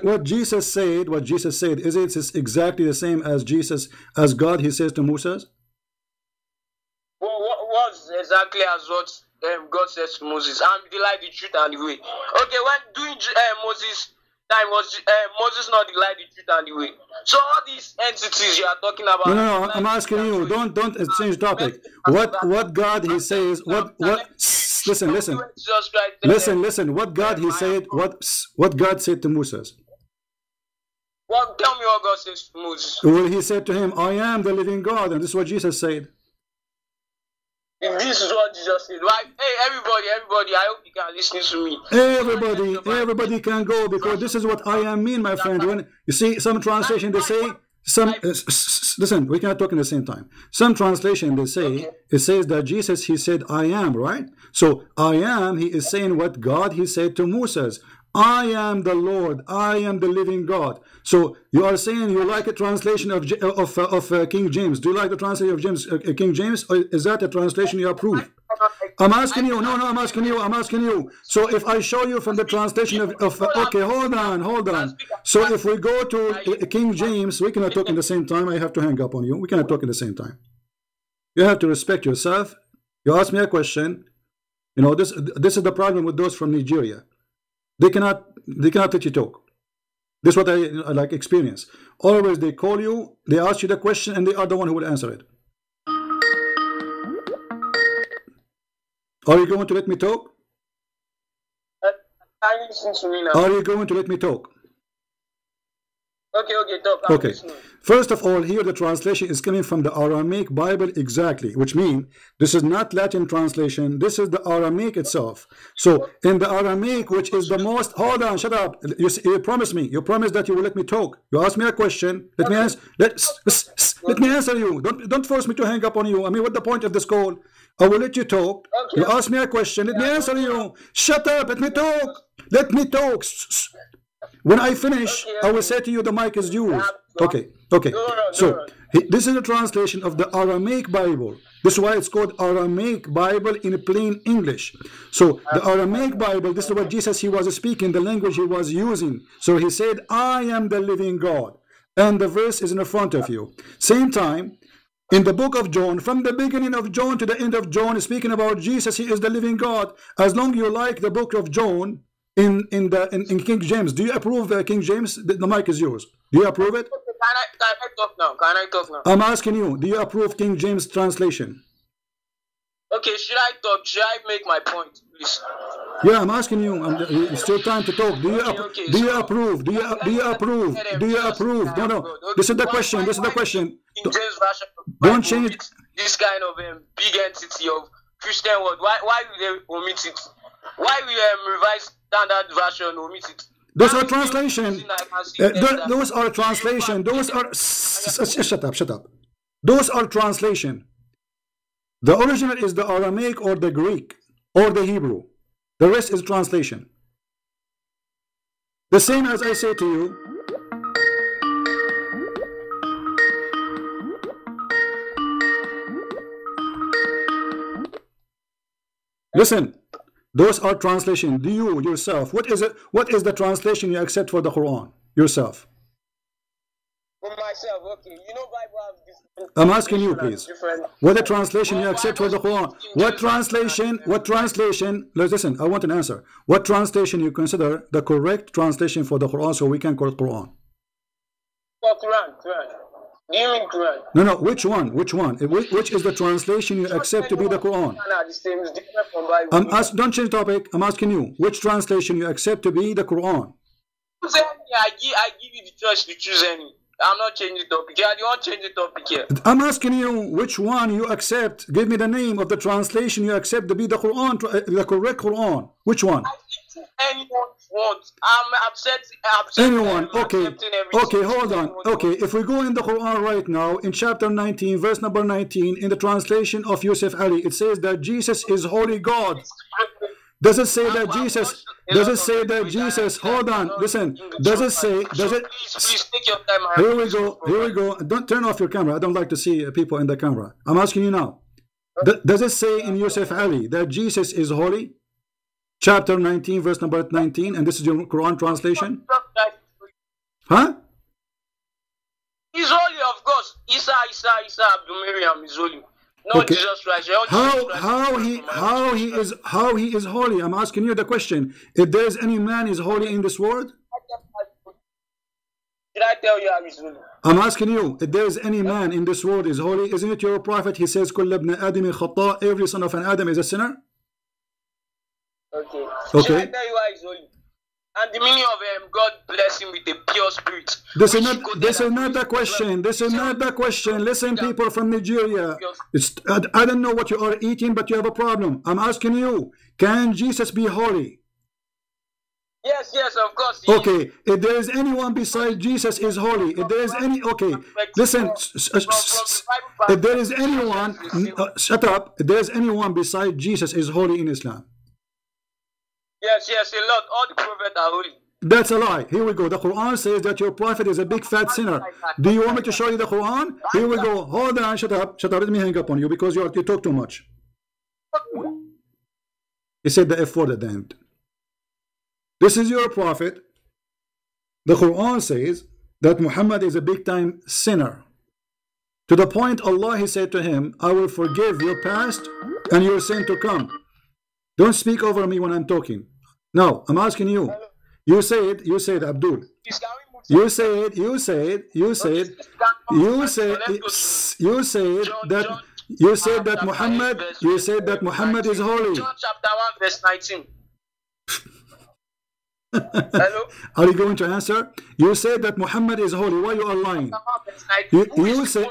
What Jesus said. What Jesus said. Is it exactly the same as God? He says to Moses. Well, what's exactly as what God says to Moses? I'm the light, the truth, and the way. Okay, when doing Moses time was Moses not the light, the truth, and the way. So all these entities you are talking about. No. I'm asking you. Don't change topic. What God he says. What? Listen. Listen. What God he said. What God said to Moses. Well, tell me what God says to Moses. Well, he said to him, I am the living God, and this is what Jesus said. This is what Jesus said. Right? Hey, everybody, I hope you can listen to me. Everybody can go, because this is what I am mean, my friend. When you see some translation, they say listen, we cannot talk in the same time. Some translation they say it says that Jesus he said I am, right? So I am, he is saying what God he said to Moses. I am the Lord. I am the living God. So you are saying you like a translation of King James. Do you like the translation of King James? Or is that a translation you approve? I'm asking you. No, I'm asking you. So if I show you from the translation of okay, hold on. So if we go to King James, we cannot talk in the same time. I have to hang up on you. We cannot talk in the same time. You have to respect yourself. You ask me a question. You know, this is the problem with those from Nigeria. They cannot let you talk. This is what I like experience. Always they call you, they ask you the question, and they are the one who will answer it. Are you going to let me talk? Are you going to let me talk? Okay, talk. Okay. First of all, here the translation is coming from the Aramaic Bible exactly, which means this is not Latin translation. This is the Aramaic itself. So in the Aramaic, which is the most, hold on, shut up. You promised me. You promised that you will let me talk. You asked me a question. Let me answer. Let me answer you. Don't force me to hang up on you. I mean, what's the point of this call? I will let you talk. Okay. You asked me a question. Let me answer you. Shut up. Let me talk. Let me talk. When I finish, I will say to you the mic is yours. Okay. So this is a translation of the Aramaic Bible. This is why it's called Aramaic Bible in plain English. So the Aramaic Bible, this is what Jesus he was speaking, the language he was using. So he said, I am the living God. And the verse is in the front of you. Same time, in the book of John, from the beginning of John to the end of John, speaking about Jesus, he is the living God. As long as you like the book of John, in King James, do you approve King James? The mic is yours. Do you approve it? Can I talk now? I'm asking you, do you approve King James translation? Okay, should I talk? Should I make my point, please? Yeah, I'm asking you. It's still time to talk. Do you approve? Do you approve? No. This is the question. Don't change this kind of big entity of Christian word. Why will they omit it? Why will revise standard version omit it? Those are translation. Those are translation. Those are shut up. Those are translation. The original is the Aramaic or the Greek or the Hebrew. The rest is translation. The same as I say to you. Listen. Those are translation. Do you yourself? What is it? What is the translation you accept for the Quran yourself? For myself, okay. You know, Bible has this. I'm asking you, please. What the translation you accept for the Quran? What translation? What translation? Listen, I want an answer. What translation you consider the correct translation for the Quran, so we can call it Quran? For Quran. Do you mean Quran? No. Which one? Which is the translation you accept to be the Quran? Don't change topic. I'm asking you, which translation you accept to be the Quran? I give you the choice to choose any. I'm not changing topic. Yeah, you want to change the topic here. I'm asking you which one you accept. Give me the name of the translation you accept to be the Quran, the correct Quran. Which one? Anyone wants. I'm accepting. Anyone. Okay. Okay, hold on. Okay, if we go in the Quran right now, in chapter 19, verse number 19, in the translation of Yusuf Ali, it says that Jesus is holy God. Does it say that Jesus? Does it say that Jesus? Hold on, listen. Does it say? Does it? Please take your time. Here we go. Here we go. Don't turn off your camera. I don't like to see people in the camera. I'm asking you now. Does it say in Yusuf Ali that Jesus is holy? Chapter 19, verse number 19, and this is your Quran translation. Huh? He's holy, of course. Isa Abdul Miriam is holy. No, okay. Jesus Christ. How he is holy? I'm asking you the question. If there is any man is holy in this world, did I tell you how he's holy? I'm asking you. If there is any man in this world is holy, isn't it your prophet? He says, "Kull ibn Adam khata." Every son of an Adam is a sinner. Okay. Okay. Should I tell you why he's holy? And the meaning of God bless him with a pure spirit. This is not the question. This is not the question. Listen, people from Nigeria. I don't know what you are eating, but you have a problem. I'm asking you, can Jesus be holy? Yes, of course. Okay, if there is anyone beside Jesus is holy. If there is any, okay, listen. If there is anyone, shut up. If there is anyone beside Jesus is holy in Islam. Yes, a lot. All the prophets are holy. That's a lie. Here we go. The Quran says that your prophet is a big fat sinner. Do you want me to show you the Quran? Here we go. Hold on. Shut up. Let me hang up on you because you talk too much. He said the F word at the end. This is your prophet. The Quran says that Muhammad is a big time sinner. To the point Allah, he said to him, I will forgive your past and your sin to come. Don't speak over me when I'm talking. Now, I'm asking you. You said, Abdul. You said that Muhammad is holy. John chapter 1 verse 19. Hello? Are you going to answer? You said that Muhammad is holy. Why you are lying? You said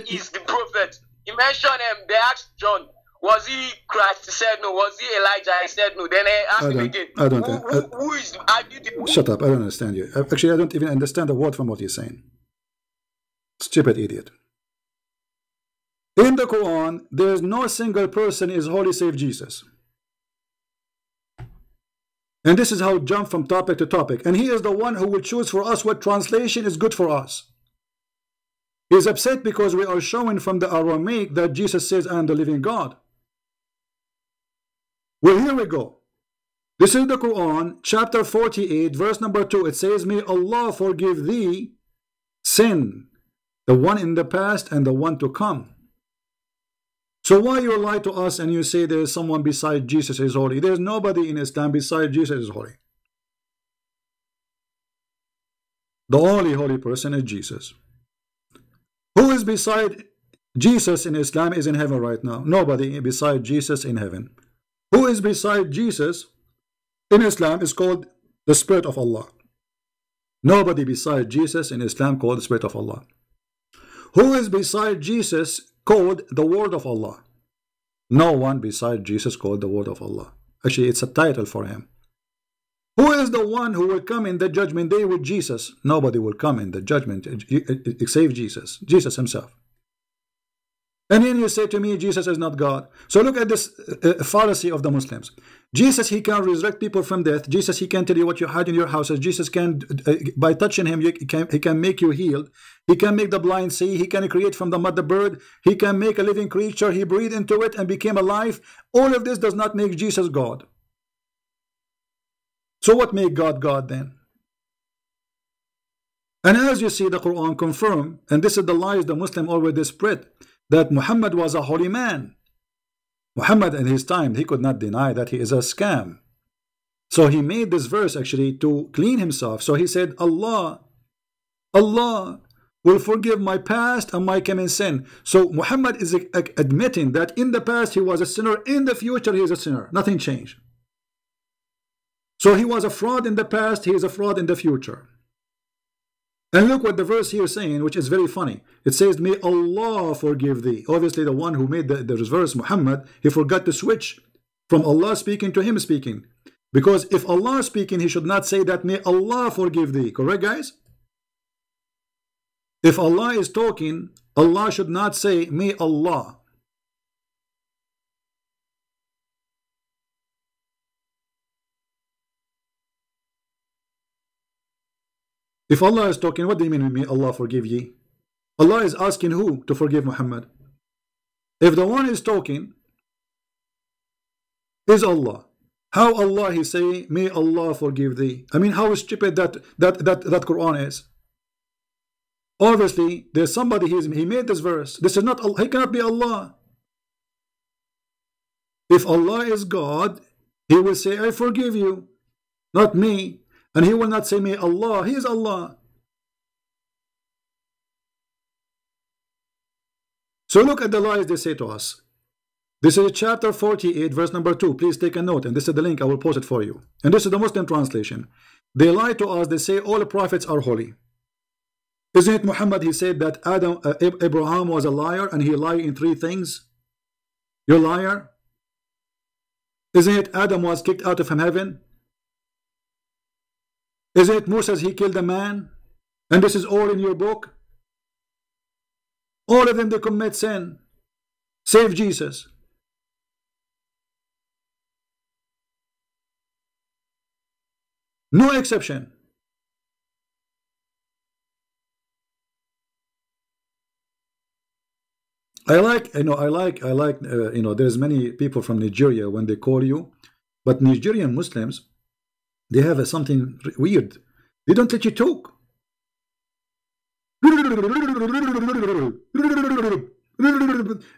he's the prophet. He mentioned him. They asked John, was he Christ? He said no. Was he Elijah? He said no. Then they asked him again. Who is? Shut up! I don't understand you. Actually, I don't even understand a word from what you're saying. Stupid idiot. In the Quran, there is no single person is holy save Jesus. And this is how it jump from topic to topic. And he is the one who will choose for us what translation is good for us. He is upset because we are showing from the Aramaic that Jesus says, I am the living God. Well, here we go. This is the Quran, chapter 48, verse number 2. It says, may Allah forgive thee sin, the one in the past and the one to come. So why you lie to us and you say there is someone beside Jesus is holy? There is nobody in Islam beside Jesus is holy. The only holy person is Jesus. Who is beside Jesus in Islam is in heaven right now. Nobody beside Jesus in heaven. Who is beside Jesus in Islam is called the Spirit of Allah. Nobody beside Jesus in Islam called the Spirit of Allah. Who is beside Jesus called the Word of Allah? No one beside Jesus called the Word of Allah. Actually, it's a title for him. Who is the one who will come in the judgment day with Jesus? Nobody will come in the judgment except Jesus. Jesus himself. And then you say to me, Jesus is not God. So look at this fallacy of the Muslims. Jesus, he can resurrect people from death. Jesus, he can tell you what you had in your houses. Jesus can, by touching him, he can make you healed. He can make the blind see. He can create from the mud the bird. He can make a living creature. He breathed into it and became alive. All of this does not make Jesus God. So what make God God then? And as you see, the Quran confirm, and this is the lies the Muslim already spread, that Muhammad was a holy man. Muhammad in his time, he could not deny that he is a scam. So he made this verse actually to clean himself. So he said, Allah will forgive my past and my coming sin. So Muhammad is admitting that in the past he was a sinner, in the future he is a sinner. Nothing changed. So he was a fraud in the past, he is a fraud in the future. And look what the verse here is saying, which is very funny. It says, may Allah forgive thee. Obviously, the one who made the verse, Muhammad, he forgot to switch from Allah speaking to him speaking. Because if Allah is speaking, he should not say that, may Allah forgive thee. Correct, guys? If Allah is talking, Allah should not say, may Allah. If Allah is talking, what do you mean, may Allah forgive ye? Allah is asking who to forgive Muhammad? If the one is talking is Allah, how Allah he say, may Allah forgive thee? I mean, how stupid that Quran is. Obviously, there's somebody he made this verse. This is not Allah. He cannot be Allah. If Allah is God, he will say, I forgive you, not me. And he will not say, may Allah. He is Allah. So look at the lies they say to us. This is chapter 48, verse number 2. Please take a note. And this is the link. I will post it for you. And this is the Muslim translation. They lie to us. They say all the prophets are holy. Isn't it Muhammad? He said that Abraham was a liar and he lied in 3 things. You're a liar. Isn't it Adam was kicked out of heaven? Isn't it Moses, he killed a man? And this is all in your book. All of them, they commit sin. Save Jesus. No exception. There's many people from Nigeria when they call you, but Nigerian Muslims, they have something weird. They don't let you talk.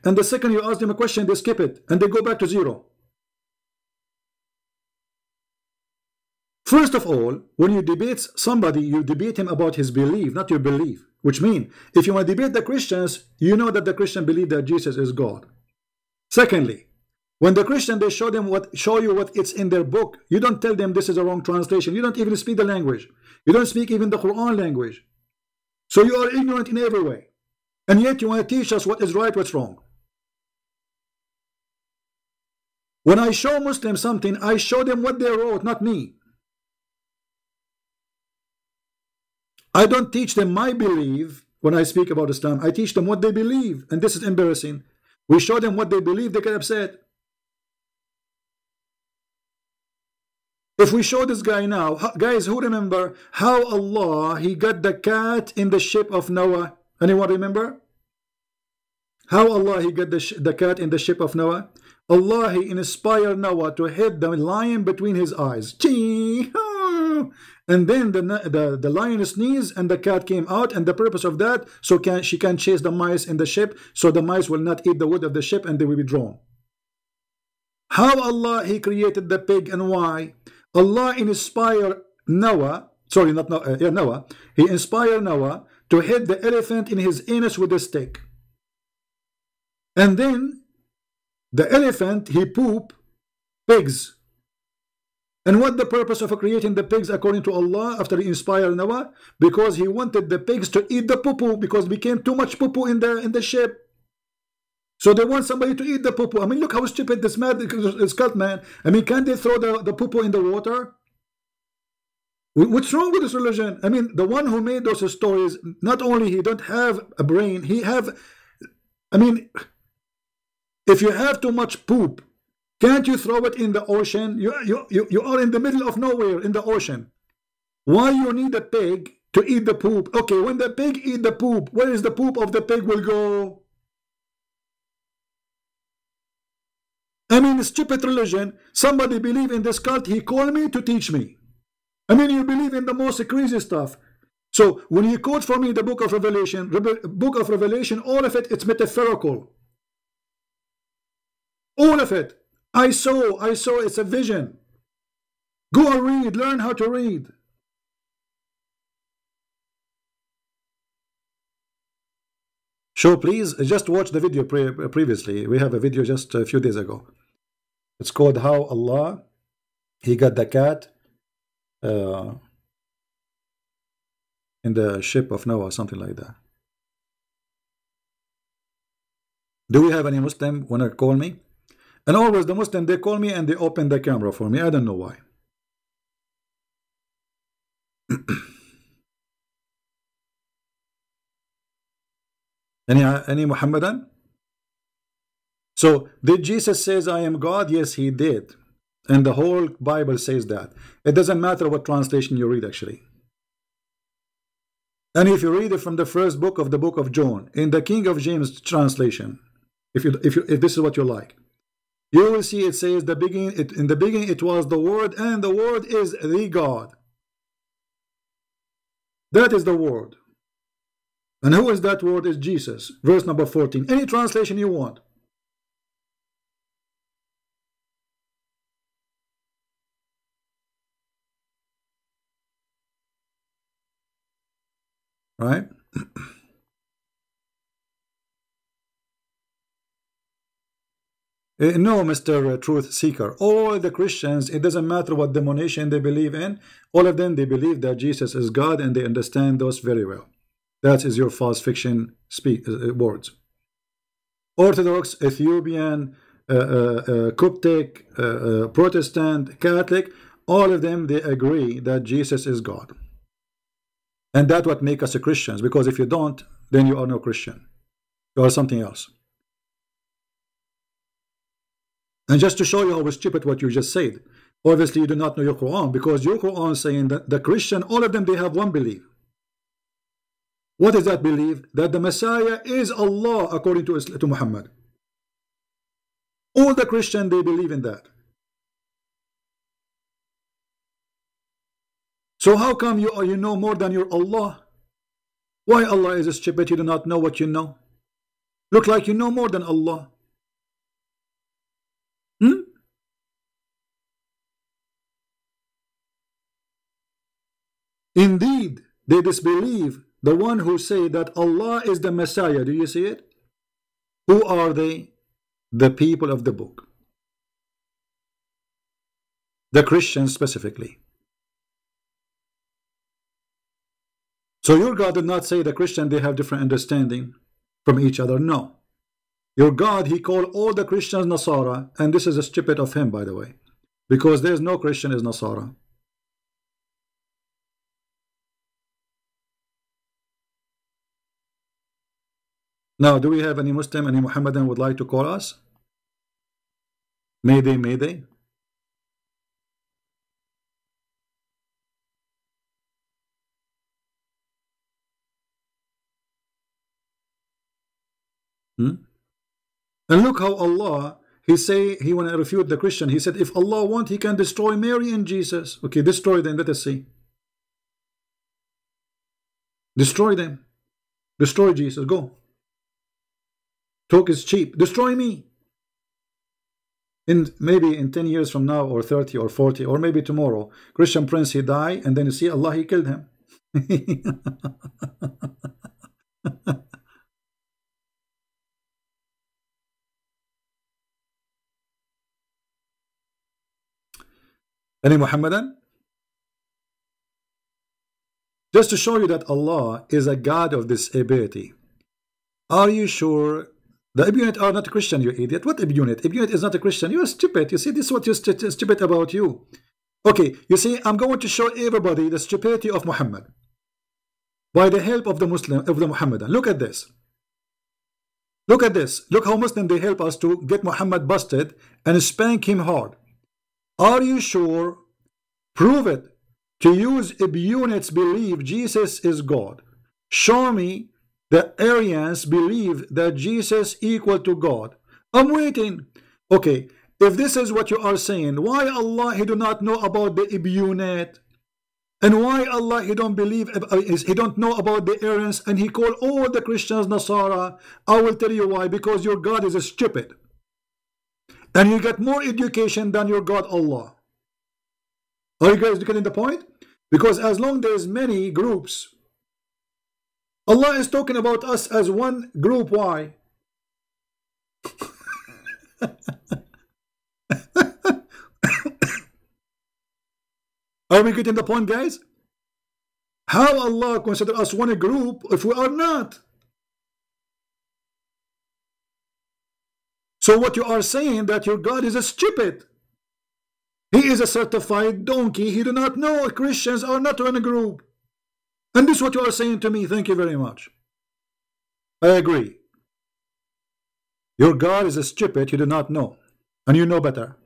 And the second you ask them a question, they skip it and they go back to 0. First of all, when you debate somebody, you debate him about his belief, not your belief. Which means, if you want to debate the Christians, you know that the Christian believe that Jesus is God. Secondly, when the Christian, they show you what it's in their book, you don't tell them this is a wrong translation. You don't even speak the language. You don't speak even the Quran language. So you are ignorant in every way. And yet you want to teach us what is right, what's wrong. When I show Muslims something, I show them what they wrote, not me. I don't teach them my belief when I speak about Islam. I teach them what they believe. And this is embarrassing. We show them what they believe, they get upset. If we show this guy now, guys, who remember how Allah, he got the cat in the ship of Noah? Anyone remember? How Allah, he got the cat in the ship of Noah? Allah, he inspired Noah to hit the lion between his eyes. And then the lion sneezed and the cat came out, and the purpose of that, so she can chase the mice in the ship, so the mice will not eat the wood of the ship and they will be drawn. How Allah, he created the pig and why? Allah inspired Noah, sorry, not Noah, Noah, he inspired Noah to hit the elephant in his anus with a stick. And then the elephant, he pooped pigs. And what the purpose of creating the pigs according to Allah after he inspired Noah? Because he wanted the pigs to eat the poo-poo, because became too much poo-poo in the ship. So they want somebody to eat the poo-poo. I mean, look how stupid this man is cut, man. I mean, can't they throw the poo-poo in the water? What's wrong with this religion? I mean, the one who made those stories, not only he don't have a brain, he have, I mean, if you have too much poop, can't you throw it in the ocean? You are in the middle of nowhere in the ocean. Why you need a pig to eat the poop? Okay, when the pig eat the poop, where is the poop of the pig will go? I mean, stupid religion. Somebody believe in this cult, he called me to teach me. I mean, you believe in the most crazy stuff. So when you quote for me the book of Revelation, all of it, it's metaphorical. All of it. I saw, it's a vision. Go and read, learn how to read. So please, just watch the video previously. We have a video just a few days ago. It's called How Allah, he got the cat. in the ship of Noah, something like that. Do we have any Muslim want to call me? And always the Muslim, they call me and they open the camera for me. I don't know why. Any Muhammadan? So did Jesus says I am God? Yes, he did. And the whole Bible says that. It doesn't matter what translation you read, actually. And if you read it from the first book of the book of John, in the King of James translation, if this is what you like, you will see it says in the beginning it was the Word, and the Word is the God. That is the Word. And who is that Word? Is Jesus. Verse number 14. Any translation you want. Right? No, Mr. Truth Seeker. All the Christians, it doesn't matter what denomination they believe in, all of them, they believe that Jesus is God, and they understand those very well. That is your false fiction words. Orthodox, Ethiopian, Coptic, Protestant, Catholic, all of them, they agree that Jesus is God. And that's what makes us a Christians, because if you don't, then you are no Christian. You are something else. And just to show you how stupid what you just said, obviously you do not know your Quran, because your Quran is saying that the Christian, all of them, they have one belief. What is that belief? That the Messiah is Allah according to Muhammad. All the Christians, they believe in that. So how come you know more than your Allah? Why Allah is stupid? You do not know what you know. Look like you know more than Allah. Indeed, they disbelieve the one who say that Allah is the Messiah. Do you see it? Who are they? The people of the book. The Christians specifically. So your God did not say the Christian, they have different understanding from each other. No. Your God, he called all the Christians Nasara, and this is a stupid of him, by the way, because there's no Christian is Nasara. Now, do we have any Muslim, any Muhammadan would like to call us? Mayday, mayday. And look how Allah, he say, he want to refute the Christian. He said, if Allah want, he can destroy Mary and Jesus. Okay, destroy them. Let us see. Destroy them. Destroy Jesus. Go. Talk is cheap. Destroy me. Maybe in 10 years from now, or 30 or 40, or maybe tomorrow, Christian Prince, he die, and then you see Allah, he killed him. Any Muhammadan? Just to show you that Allah is a God of this ability. Are you sure? The Ibunit are not a Christian, you idiot. What Ibunit? Ibunit is not a Christian. You are stupid. You see, this is what is stupid about you. Okay, you see, I'm going to show everybody the stupidity of Muhammad by the help of the Muhammadan. Look at this. Look at this. Look how Muslim they help us to get Muhammad busted and spank him hard. Are you sure? Prove it. To use Ibunit's belief Jesus is God. Show me the Arians believe that Jesus equal to God. I'm waiting. Okay, if this is what you are saying, why Allah he do not know about the Ibunit? And why Allah he don't believe, he don't know about the Arians, and he call all the Christians Nasara? I will tell you why. Because your God is stupid. And you get more education than your God Allah. Are you guys getting the point? Because as long there's many groups, Allah is talking about us as one group. Why? Are we getting the point, guys? How Allah consider us one group if we are not? So what you are saying that your God is a stupid. He is a certified donkey. He do not know Christians are not one group. And this is what you are saying to me. Thank you very much. I agree. Your God is a stupid. You do not know. And you know better.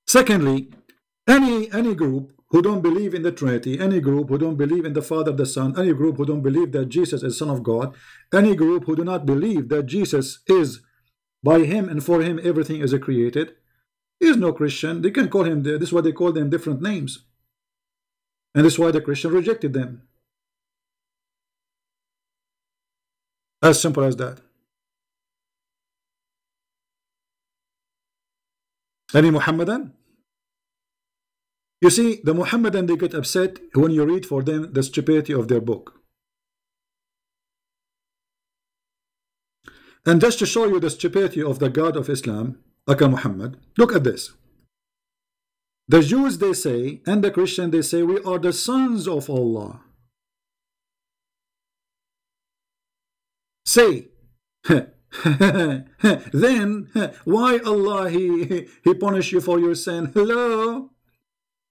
Secondly, any group who don't believe in the Trinity, any group who don't believe in the Father, the Son, any group who don't believe that Jesus is Son of God, any group who do not believe that Jesus is, by him and for him everything is created, is no Christian. They can call him, this is why they call them different names. And this is why the Christian rejected them. As simple as that. Any Muhammadan? You see, the Muhammadan, they get upset when you read for them the stupidity of their book. And just to show you the stupidity of the God of Islam, Aka Muhammad, look at this. The Jews, they say, and the Christian, they say, we are the sons of Allah. Say, then why Allah he punish you for your sin? Hello?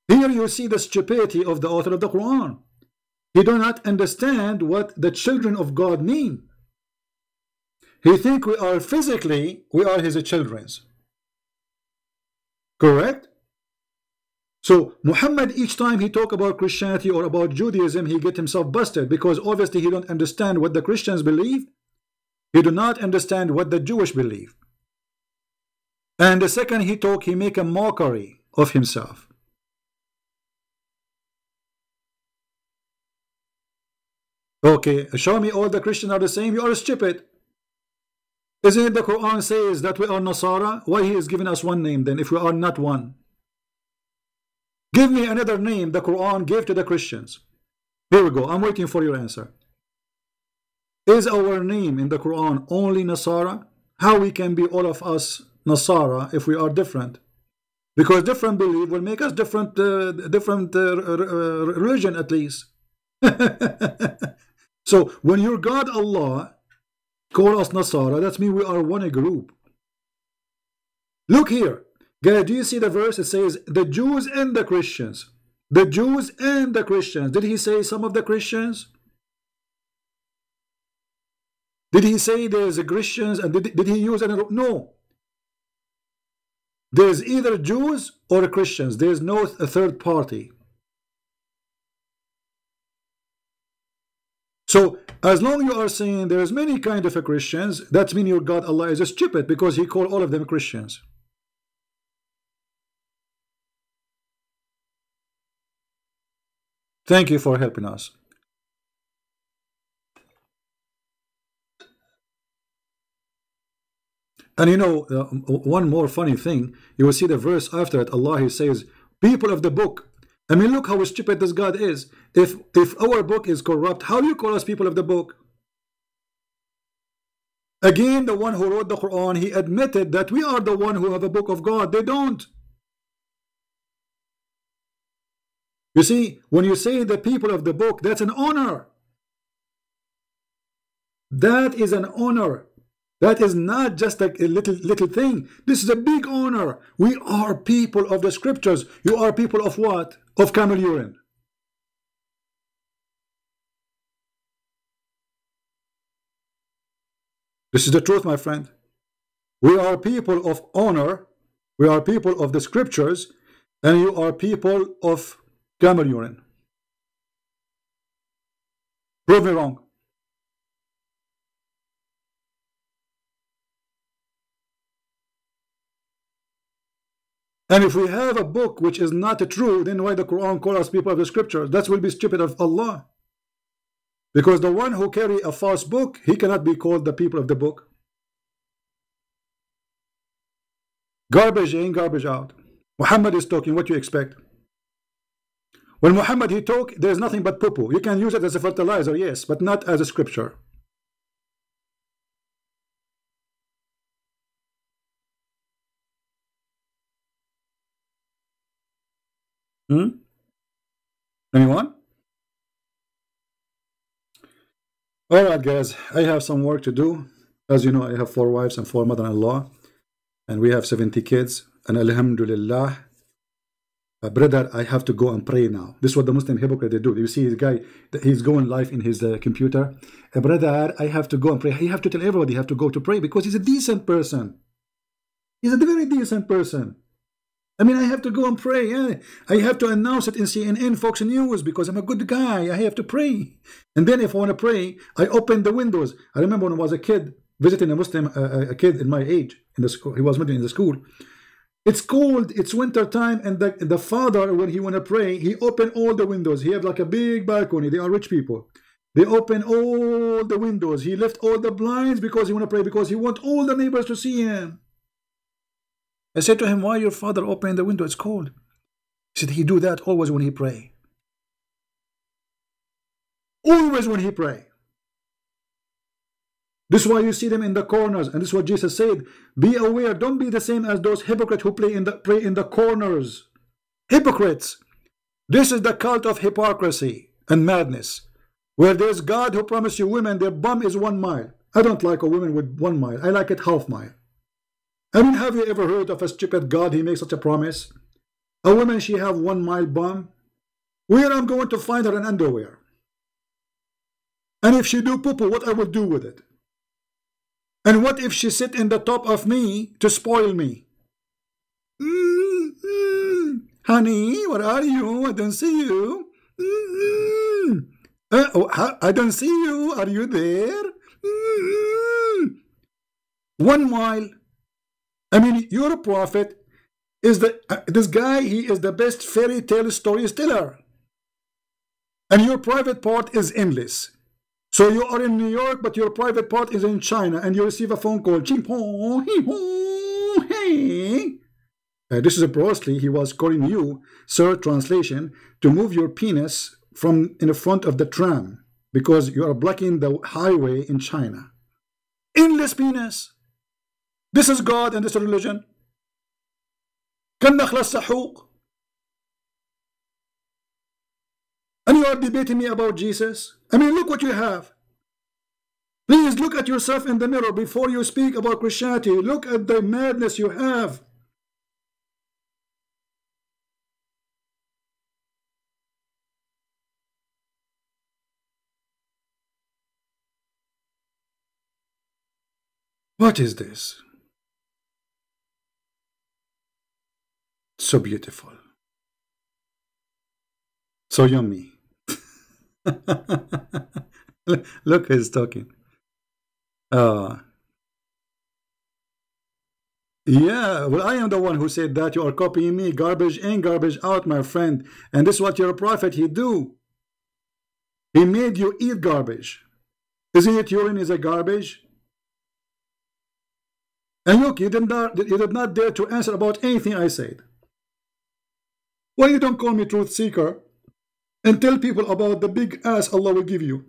Here you see the stupidity of the author of the Quran. He do not understand what the children of God mean. He think we are physically, we are his children. Correct? So Muhammad, each time he talk about Christianity or about Judaism, he get himself busted because obviously he don't understand what the Christians believe. He do not understand what the Jewish believe. And the second he talk, he make a mockery of himself. Okay, show me all the Christians are the same. You are stupid. Isn't it the Quran says that we are Nasara? Why he is giving us one name then if we are not one? Give me another name the Quran gave to the Christians. Here we go. I'm waiting for your answer. Is our name in the Quran only Nasara? How we can be all of us Nasara if we are different? Because different belief will make us different religion at least. So when your God Allah call us Nasara, that means we are one group. Look here. Guys, do you see the verse? It says the Jews and the Christians. The Jews and the Christians. Did he say some of the Christians? Did he say there's a Christians and did he use another? No. There's either Jews or Christians. There's no third party. So as long as you are saying there's many kind of Christians, that means your God Allah is stupid because he called all of them Christians. Thank you for helping us. And you know, one more funny thing, you will see the verse after it, Allah he says, people of the book. I mean, look how stupid this God is. If our book is corrupt, how do you call us people of the book? Again, the one who wrote the Quran, he admitted that we are the one who have a book of God. They don't. You see, when you say the people of the book, that's an honor. That is an honor. That is not just a little thing. This is a big honor. We are people of the scriptures. You are people of what? Of camel urine. This is the truth, my friend. We are people of honor. We are people of the scriptures. And you are people of camel urine. Prove me wrong. And if we have a book which is not true, then why the Quran call us people of the scriptures? That will be stupid of Allah. Because the one who carry a false book, he cannot be called the people of the book. Garbage in, garbage out. Muhammad is talking, what you expect? When Muhammad he talk, there's nothing but poo-poo. You can use it as a fertilizer, yes, but not as a scripture. Anyone? All right, guys, I have some work to do. As you know, I have 4 wives and 4 mother-in-law, and we have 70 kids. And Alhamdulillah, brother, I have to go and pray now. This is what the Muslim hypocrite they do. You see, the guy, he's going live in his computer. Brother, I have to go and pray. He have to tell everybody he have to go to pray because he's a decent person. He's a very decent person. I mean, I have to go and pray. Yeah. I have to announce it in CNN, Fox News, because I'm a good guy. I have to pray. And then if I want to pray, I open the windows. I remember when I was a kid, visiting a Muslim, a kid in my age, in the school. He was with me in the school. It's cold, it's winter time, and the father, when he want to pray, he open all the windows. He have like a big balcony. They are rich people. They open all the windows. He left all the blinds because he want to pray, because he want all the neighbors to see him. I said to him, why your father open the window? It's cold. He said he do that always when he pray. Always when he pray. This is why you see them in the corners, and this is what Jesus said. Be aware, don't be the same as those hypocrites who pray in the corners. Hypocrites. This is the cult of hypocrisy and madness, where there's God who promised you women, their bum is 1 mile. I don't like a woman with 1 mile. I like it half mile. I mean, have you ever heard of a stupid God? He makes such a promise. A woman, she have 1 mile bum. Where I'm going to find her in underwear? And if she do poo-poo, what I will do with it? And what if she sit in the top of me to spoil me? Honey, where are you? I don't see you. I don't see you. Are you there? 1 mile. I mean, your prophet is this guy. He is the best fairy tale storyteller, and your private part is endless. So you are in New York, but your private part is in China, and you receive a phone call. Hey. This is a Bruce Lee. He was calling you, sir, translation, to move your penis from in the front of the tram because you are blocking the highway in China. Endless penis. This is God and this is religion. And you are debating me about Jesus? I mean, look what you have. Please look at yourself in the mirror before you speak about Christianity. Look at the madness you have. What is this? So beautiful. So yummy. Look who's talking. Yeah, well, I am the one who said that. You are copying me. Garbage in, garbage out, my friend. And this is what your prophet, he do. He made you eat garbage. Isn't it urine is a garbage? And look, you did not dare to answer about anything I said. Why you don't call me truth seeker and tell people about the big ass Allah will give you?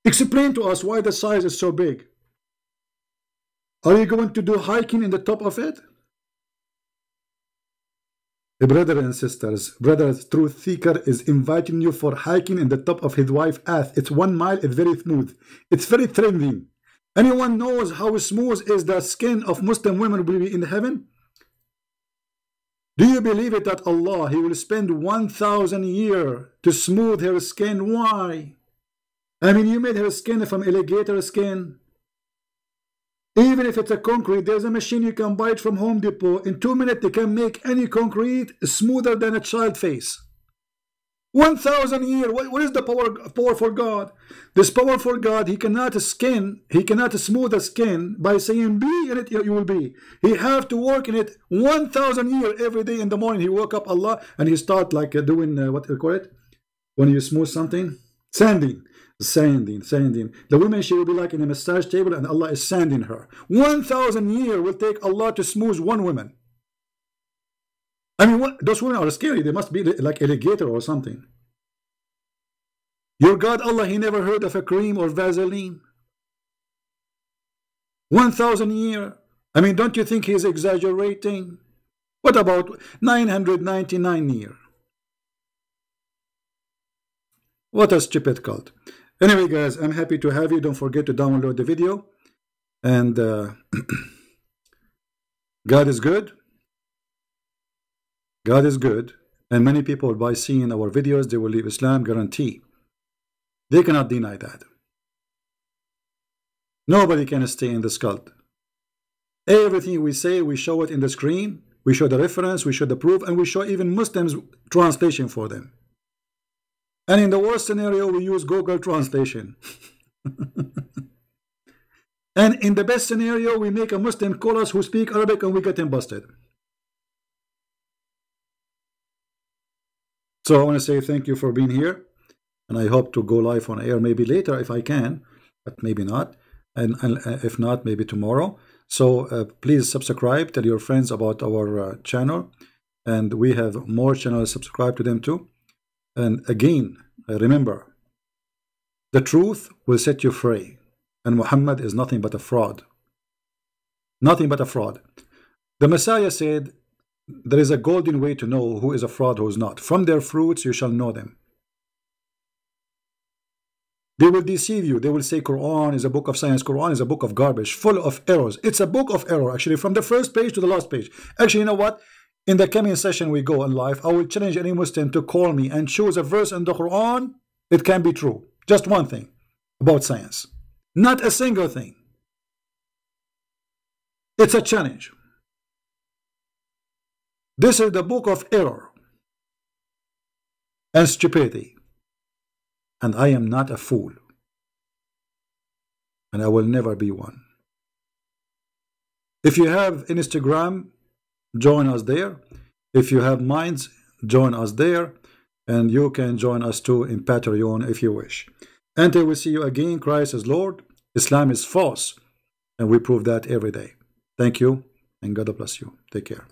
Explain to us why the size is so big. Are you going to do hiking in the top of it? Brothers and sisters, brothers, truth seeker is inviting you for hiking in the top of his wife's ass. It's 1 mile, it's very smooth. It's very trending. Anyone knows how smooth is the skin of Muslim women will be in heaven? Do you believe it that Allah, He will spend 1,000 years to smooth her skin? Why? I mean, you made her skin from alligator skin. Even if it's a concrete, there's a machine you can buy it from Home Depot. In 2 minutes, they can make any concrete smoother than a child face. 1,000 years. What is the power for God? This powerful God, He cannot smooth the skin by saying be in it, you will be. He have to work in it 1,000 years every day. In the morning, He woke up Allah and He start like doing what you call it when you smooth something, sanding. The woman, she will be like in a massage table and Allah is sanding her. 1,000 years will take Allah to smooth one woman. I mean, those women are scary. They must be like alligator or something. Your God Allah, He never heard of a cream or Vaseline. 1,000 years. I mean, don't you think He's exaggerating? What about 999 years? What a stupid cult. Anyway, guys, I'm happy to have you. Don't forget to download the video. And God is good. God is good. And many people, by seeing our videos, they will leave Islam, guarantee. They cannot deny that. Nobody can stay in this cult. Everything we say, we show it in the screen. We show the reference, we show the proof, and we show even Muslims translation for them. And in the worst scenario, we use Google Translation. And in the best scenario, we make a Muslim call us who speak Arabic and we get him busted. So I want to say thank you for being here. And I hope to go live on air maybe later if I can, but maybe not. And if not, maybe tomorrow. So please subscribe, tell your friends about our channel. And we have more channels, subscribe to them too. And again, remember, the truth will set you free. And Muhammad is nothing but a fraud. Nothing but a fraud. The Messiah said, there is a golden way to know who is a fraud, who is not. From their fruits you shall know them. They will deceive you. They will say Quran is a book of science. Quran is a book of garbage, full of errors. It's a book of error, actually, from the first page to the last page. Actually, you know what? In the coming session we go in live, I will challenge any Muslim to call me and choose a verse in the Quran. It can be true. Just one thing about science. Not a single thing. It's a challenge. This is the book of error and stupidity. And I am not a fool. And I will never be one. If you have Instagram, join us there. If you have minds, join us there. And you can join us too in Patreon if you wish. Until we see you again, Christ is Lord. Islam is false. And we prove that every day. Thank you. And God bless you. Take care.